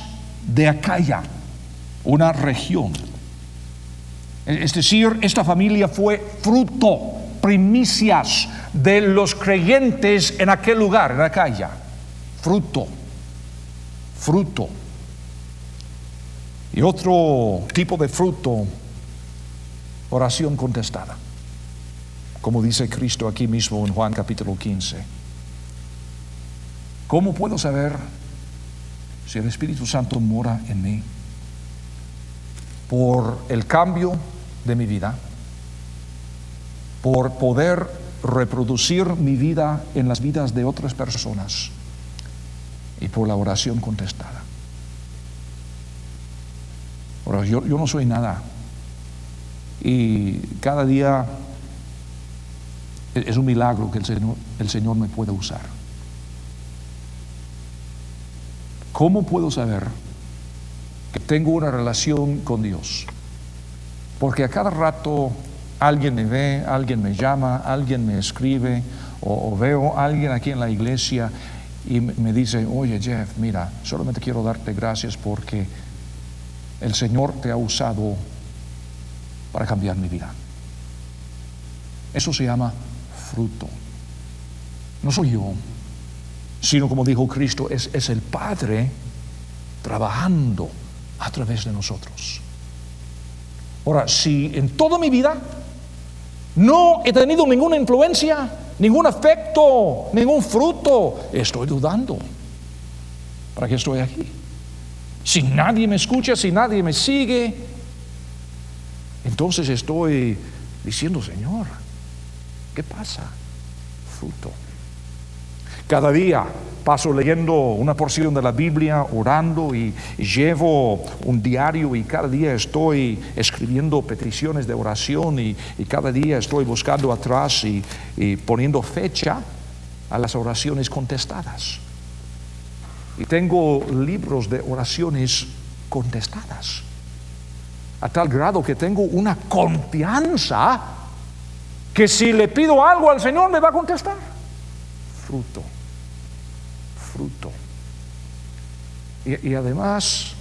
Speaker 1: de Acaya, una región. Es decir, esta familia fue fruto, primicias de los creyentes en aquel lugar, en Acaya. Fruto. Y otro tipo de fruto, oración contestada, como dice Cristo aquí mismo en Juan capítulo 15. ¿Cómo puedo saber si el Espíritu Santo mora en mí? Por el cambio de mi vida, por poder reproducir mi vida en las vidas de otras personas y por la oración contestada. Ahora, yo no soy nada, y cada día es un milagro que el Señor me pueda usar. ¿Cómo puedo saber que tengo una relación con Dios? Porque a cada rato alguien me ve, alguien me llama, alguien me escribe, o veo a alguien aquí en la iglesia y me dice: oye Jeff, mira, solamente quiero darte gracias porque el Señor te ha usado para cambiar mi vida. Eso se llama fruto. No soy yo, sino, como dijo Cristo, es el Padre trabajando a través de nosotros. Ahora, si en toda mi vida no he tenido ninguna influencia, ningún efecto, ningún fruto, estoy dudando. ¿Para qué estoy aquí? Si nadie me escucha, si nadie me sigue, entonces estoy diciendo: Señor, ¿qué pasa? Fruto. Cada día paso leyendo una porción de la Biblia, orando, y llevo un diario, y cada día estoy escribiendo peticiones de oración, y cada día estoy buscando atrás y poniendo fecha a las oraciones contestadas. Y tengo libros de oraciones contestadas, a tal grado que tengo una confianza que si le pido algo al Señor me va a contestar. Fruto. Y además,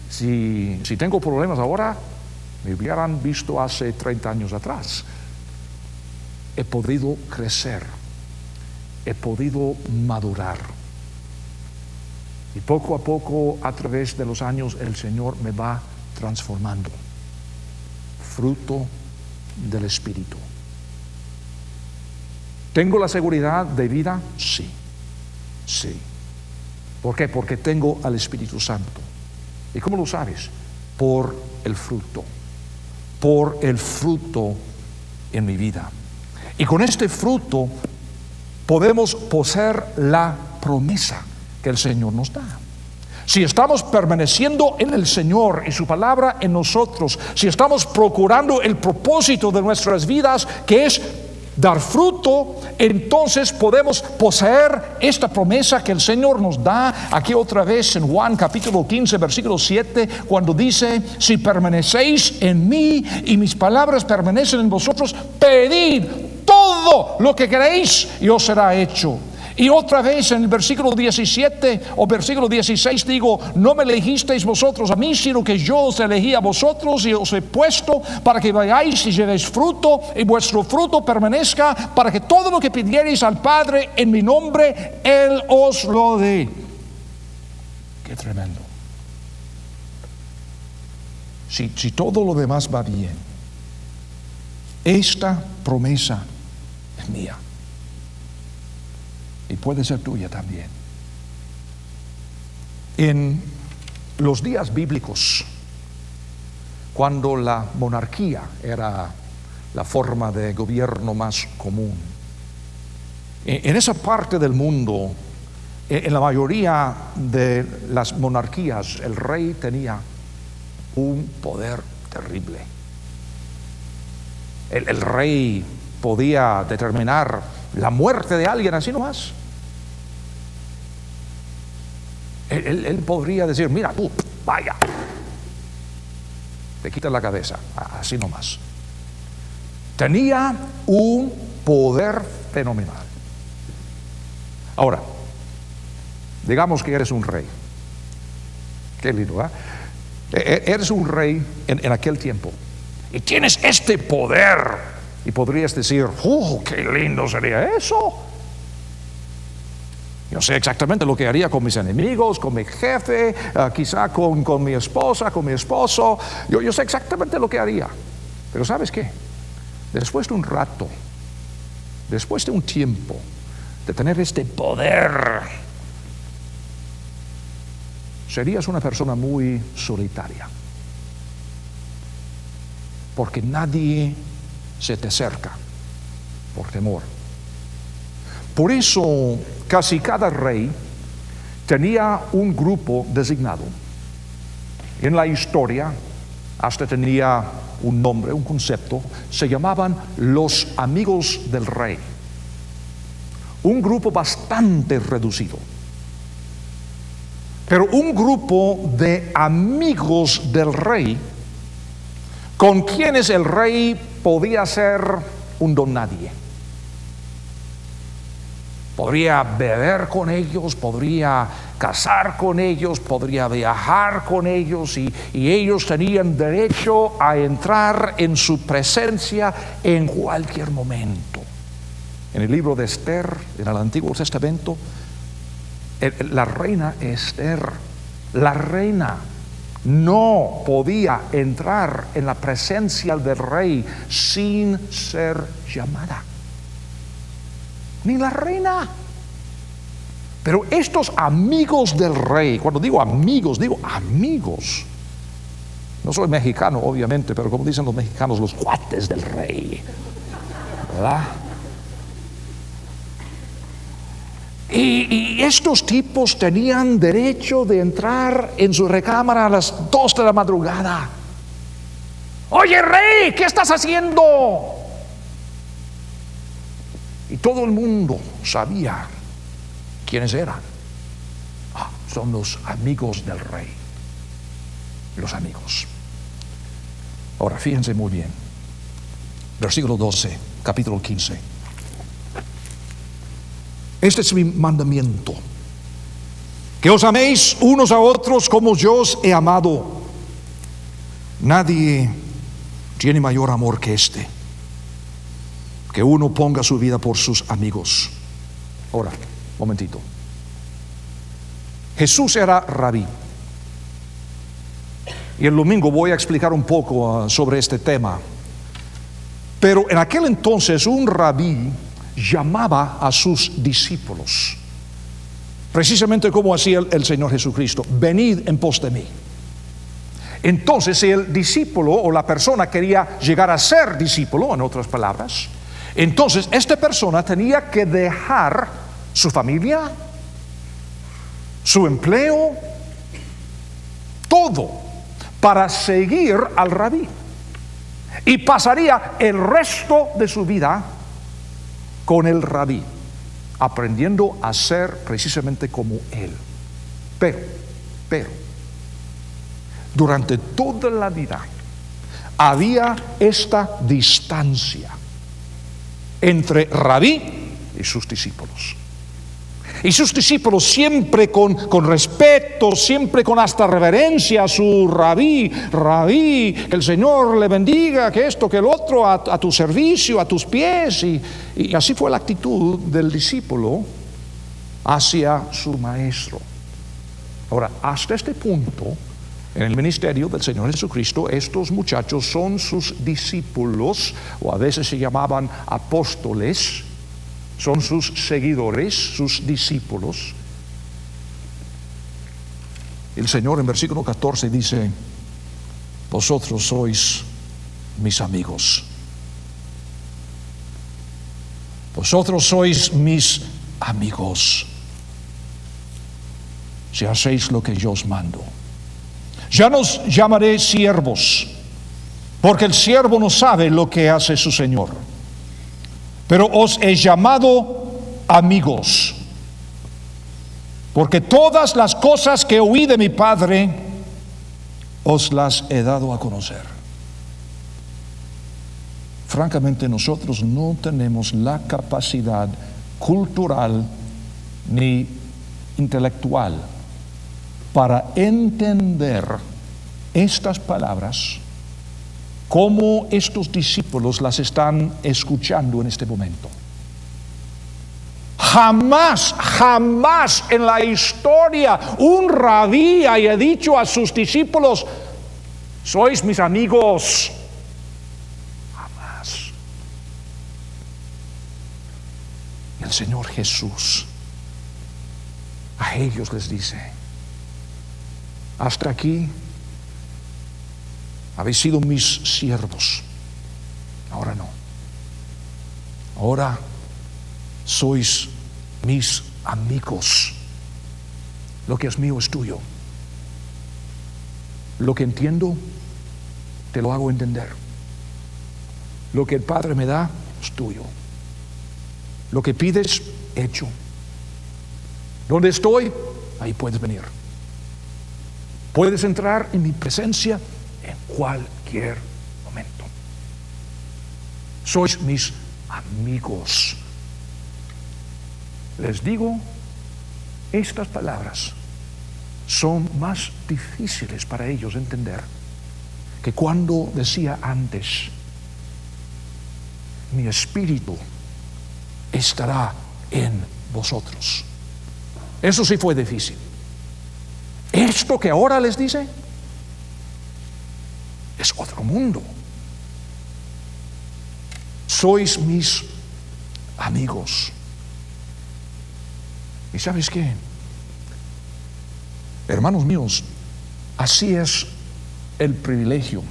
Speaker 1: si tengo problemas ahora, me hubieran visto hace 30 años atrás. He podido crecer, he podido madurar. Y poco a poco, a través de los años, el Señor me va transformando. Fruto del Espíritu. ¿Tengo la seguridad de vida? Sí. ¿Por qué? Porque tengo al Espíritu Santo. ¿Y cómo lo sabes? Por el fruto. Por el fruto en mi vida. Y con este fruto podemos poseer la promesa que el Señor nos da. Si estamos permaneciendo en el Señor y su palabra en nosotros, si estamos procurando el propósito de nuestras vidas, que es dar fruto, entonces podemos poseer esta promesa que el Señor nos da. Aquí otra vez en Juan capítulo 15 versículo 7, cuando dice: si permanecéis en mí y mis palabras permanecen en vosotros, pedid todo lo que queréis y os será hecho.
Speaker 2: Y otra vez en el versículo 17 o versículo 16 digo, no me elegisteis vosotros a mí, sino que yo os elegí a vosotros y os he puesto para que vayáis y llevéis fruto y vuestro fruto permanezca, para que todo lo que pidiereis al Padre en mi nombre, Él os lo dé. Qué tremendo. Si todo lo demás va bien, esta promesa es mía. Y puede ser tuya también. En los días bíblicos, cuando la monarquía era la forma de gobierno más común, en esa parte del mundo, en la mayoría de las monarquías, el rey tenía un poder terrible. El rey podía determinar la muerte de alguien así nomás. Él podría decir, mira tú, vaya, te quitas la cabeza, así nomás. Tenía un poder fenomenal. Ahora, digamos que eres un rey. Qué lindo, ¿eh? Eres un rey en aquel tiempo y tienes este poder y podrías decir, qué lindo sería eso. Yo sé exactamente lo que haría con mis enemigos, con mi jefe, quizá con mi esposa, con mi esposo. Yo sé exactamente lo que haría. Pero ¿sabes qué? Después de un rato, después de un tiempo de tener este poder, serías una persona muy solitaria. Porque nadie se te acerca por temor. Por eso casi cada rey tenía un grupo designado. En la historia hasta tenía un nombre, un concepto. Se llamaban los amigos del rey. Un grupo bastante reducido, pero un grupo de amigos del rey con quienes el rey podía ser un don nadie. Podría beber con ellos, podría casar con ellos, podría viajar con ellos y ellos tenían derecho a entrar en su presencia en cualquier momento. En el libro de Esther, en el Antiguo Testamento, la reina Esther, la reina no podía entrar en la presencia del rey sin ser llamada. Ni la reina. Pero estos amigos del rey, cuando digo amigos, no soy mexicano obviamente, pero como dicen los mexicanos, los cuates del rey, ¿verdad? Y estos tipos tenían derecho de entrar en su recámara a las 2 de la madrugada. Oye, rey, ¿qué estás haciendo? Y todo el mundo sabía quiénes eran. Son los amigos del rey. Los amigos. Ahora, fíjense muy bien. Versículo 12, capítulo 15. Este es mi mandamiento: que os améis unos a otros como yo os he amado. Nadie tiene mayor amor que este, que uno ponga su vida por sus amigos. Ahora, momentito. Jesús era rabí. Y el domingo voy a explicar un poco sobre este tema. Pero en aquel entonces un rabí llamaba a sus discípulos, precisamente como hacía el Señor Jesucristo: venid en pos de mí. Entonces, si el discípulo o la persona quería llegar a ser discípulo, en otras palabras, entonces esta persona tenía que dejar su familia, su empleo, todo, para seguir al rabí. Y pasaría el resto de su vida con el rabí, aprendiendo a ser precisamente como él. Pero, durante toda la vida había esta distancia entre rabí y sus discípulos. Y sus discípulos siempre con respeto, siempre con hasta reverencia a su rabí, que el Señor le bendiga, que esto, que el otro, a tu servicio, a tus pies. Y así fue la actitud del discípulo hacia su maestro. Ahora, hasta este punto, en el ministerio del Señor Jesucristo, estos muchachos son sus discípulos, o a veces se llamaban apóstoles, son sus seguidores, sus discípulos. El Señor en versículo 14 dice: vosotros sois mis amigos. Vosotros sois mis amigos si hacéis lo que yo os mando. Ya no os llamaré siervos, porque el siervo no sabe lo que hace su Señor, pero os he llamado amigos, porque todas las cosas que oí de mi Padre os las he dado a conocer. Francamente, nosotros no tenemos la capacidad cultural ni intelectual para entender estas palabras como estos discípulos las están escuchando en este momento. Jamás en la historia un rabí haya dicho a sus discípulos: sois mis amigos. Jamás. El Señor Jesús a ellos les dice: hasta aquí habéis sido mis siervos, ahora no. Ahora sois mis amigos. Lo que es mío es tuyo. Lo que entiendo, te lo hago entender. Lo que el Padre me da es tuyo. Lo que pides, hecho. ¿Dónde estoy? Ahí puedes venir. Puedes entrar en mi presencia en cualquier momento. Sois mis amigos. Les digo, estas palabras son más difíciles para ellos entender que cuando decía antes: mi espíritu estará en vosotros. Eso sí fue difícil. Esto que ahora les dice es otro mundo. Sois mis amigos. ¿Y sabes qué? Hermanos míos, así es el privilegio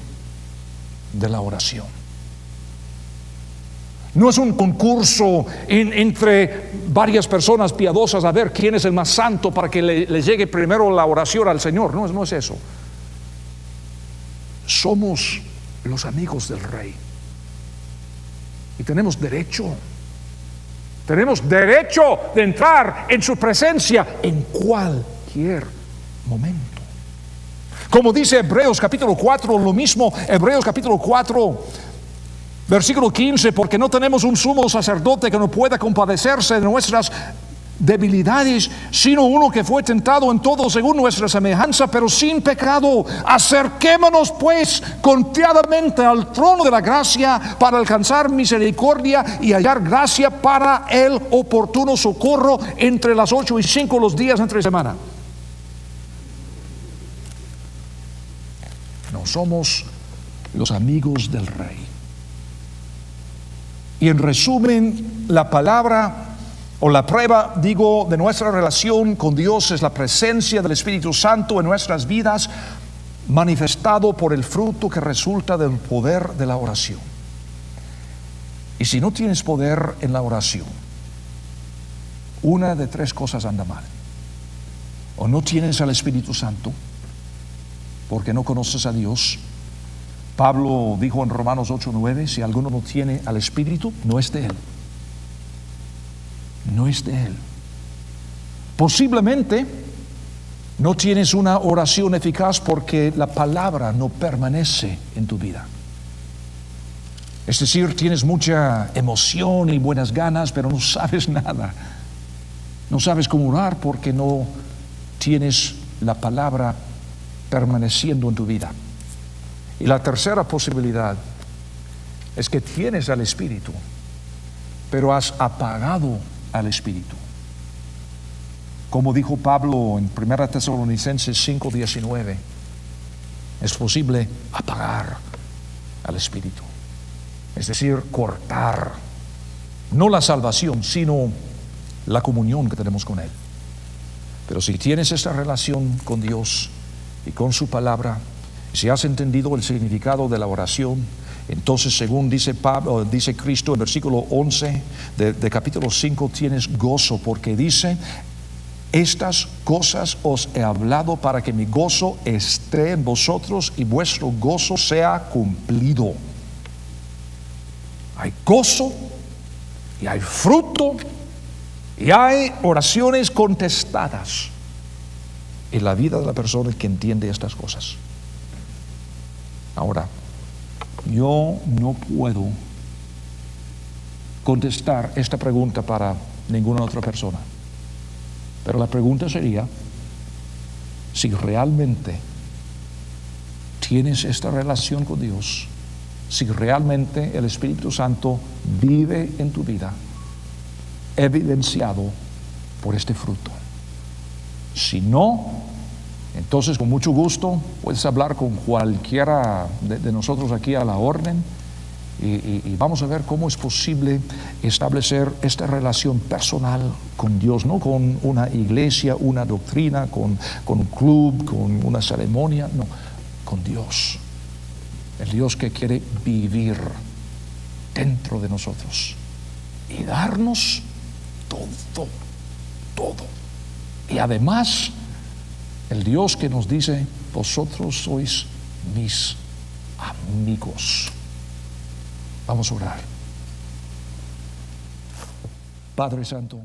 Speaker 2: de la oración. No es un concurso entre varias personas piadosas a ver quién es el más santo para que le llegue primero la oración al Señor. No es eso. Somos los amigos del Rey y tenemos derecho de entrar en su presencia en cualquier momento. Como dice Hebreos capítulo 4, lo mismo, Hebreos capítulo 4, versículo 15, porque no tenemos un sumo sacerdote que no pueda compadecerse de nuestras debilidades, sino uno que fue tentado en todo según nuestra semejanza, pero sin pecado. Acerquémonos pues confiadamente al trono de la gracia para alcanzar misericordia y hallar gracia para el oportuno socorro entre las 8 y 5 los días entre semana. No somos los amigos del Rey. Y en resumen, la palabra o la prueba, digo, de nuestra relación con Dios es la presencia del Espíritu Santo en nuestras vidas, manifestado por el fruto que resulta del poder de la oración. Y si no tienes poder en la oración, una de tres cosas anda mal. O no tienes al Espíritu Santo, porque no conoces a Dios. Pablo dijo en Romanos 8:9, si alguno no tiene al Espíritu, no es de él. No es de él. Posiblemente no tienes una oración eficaz porque la palabra no permanece en tu vida. Es decir, tienes mucha emoción y buenas ganas, pero no sabes nada. No sabes cómo orar porque no tienes la palabra permaneciendo en tu vida. Y la tercera posibilidad es que tienes al Espíritu, pero has apagado al Espíritu. Como dijo Pablo en 1 Tesalonicenses 5:19, es posible apagar al Espíritu. Es decir, cortar, no la salvación, sino la comunión que tenemos con Él. Pero si tienes esta relación con Dios y con su palabra, si has entendido el significado de la oración, entonces, según dice Pablo, dice Cristo en versículo 11 de capítulo 5, tienes gozo, porque dice: estas cosas os he hablado para que mi gozo esté en vosotros y vuestro gozo sea cumplido. Hay gozo y hay fruto y hay oraciones contestadas en la vida de la persona que entiende estas cosas. Ahora, yo no puedo contestar esta pregunta para ninguna otra persona, pero la pregunta sería si realmente tienes esta relación con Dios, si realmente el Espíritu Santo vive en tu vida, evidenciado por este fruto. Si no, entonces con mucho gusto puedes hablar con cualquiera de nosotros aquí a la orden y vamos a ver cómo es posible establecer esta relación personal con Dios, no con una iglesia, una doctrina, con un club, con una ceremonia, no, con Dios. El Dios que quiere vivir dentro de nosotros y darnos todo. Y además, el Dios que nos dice: vosotros sois mis amigos. Vamos a orar. Padre Santo,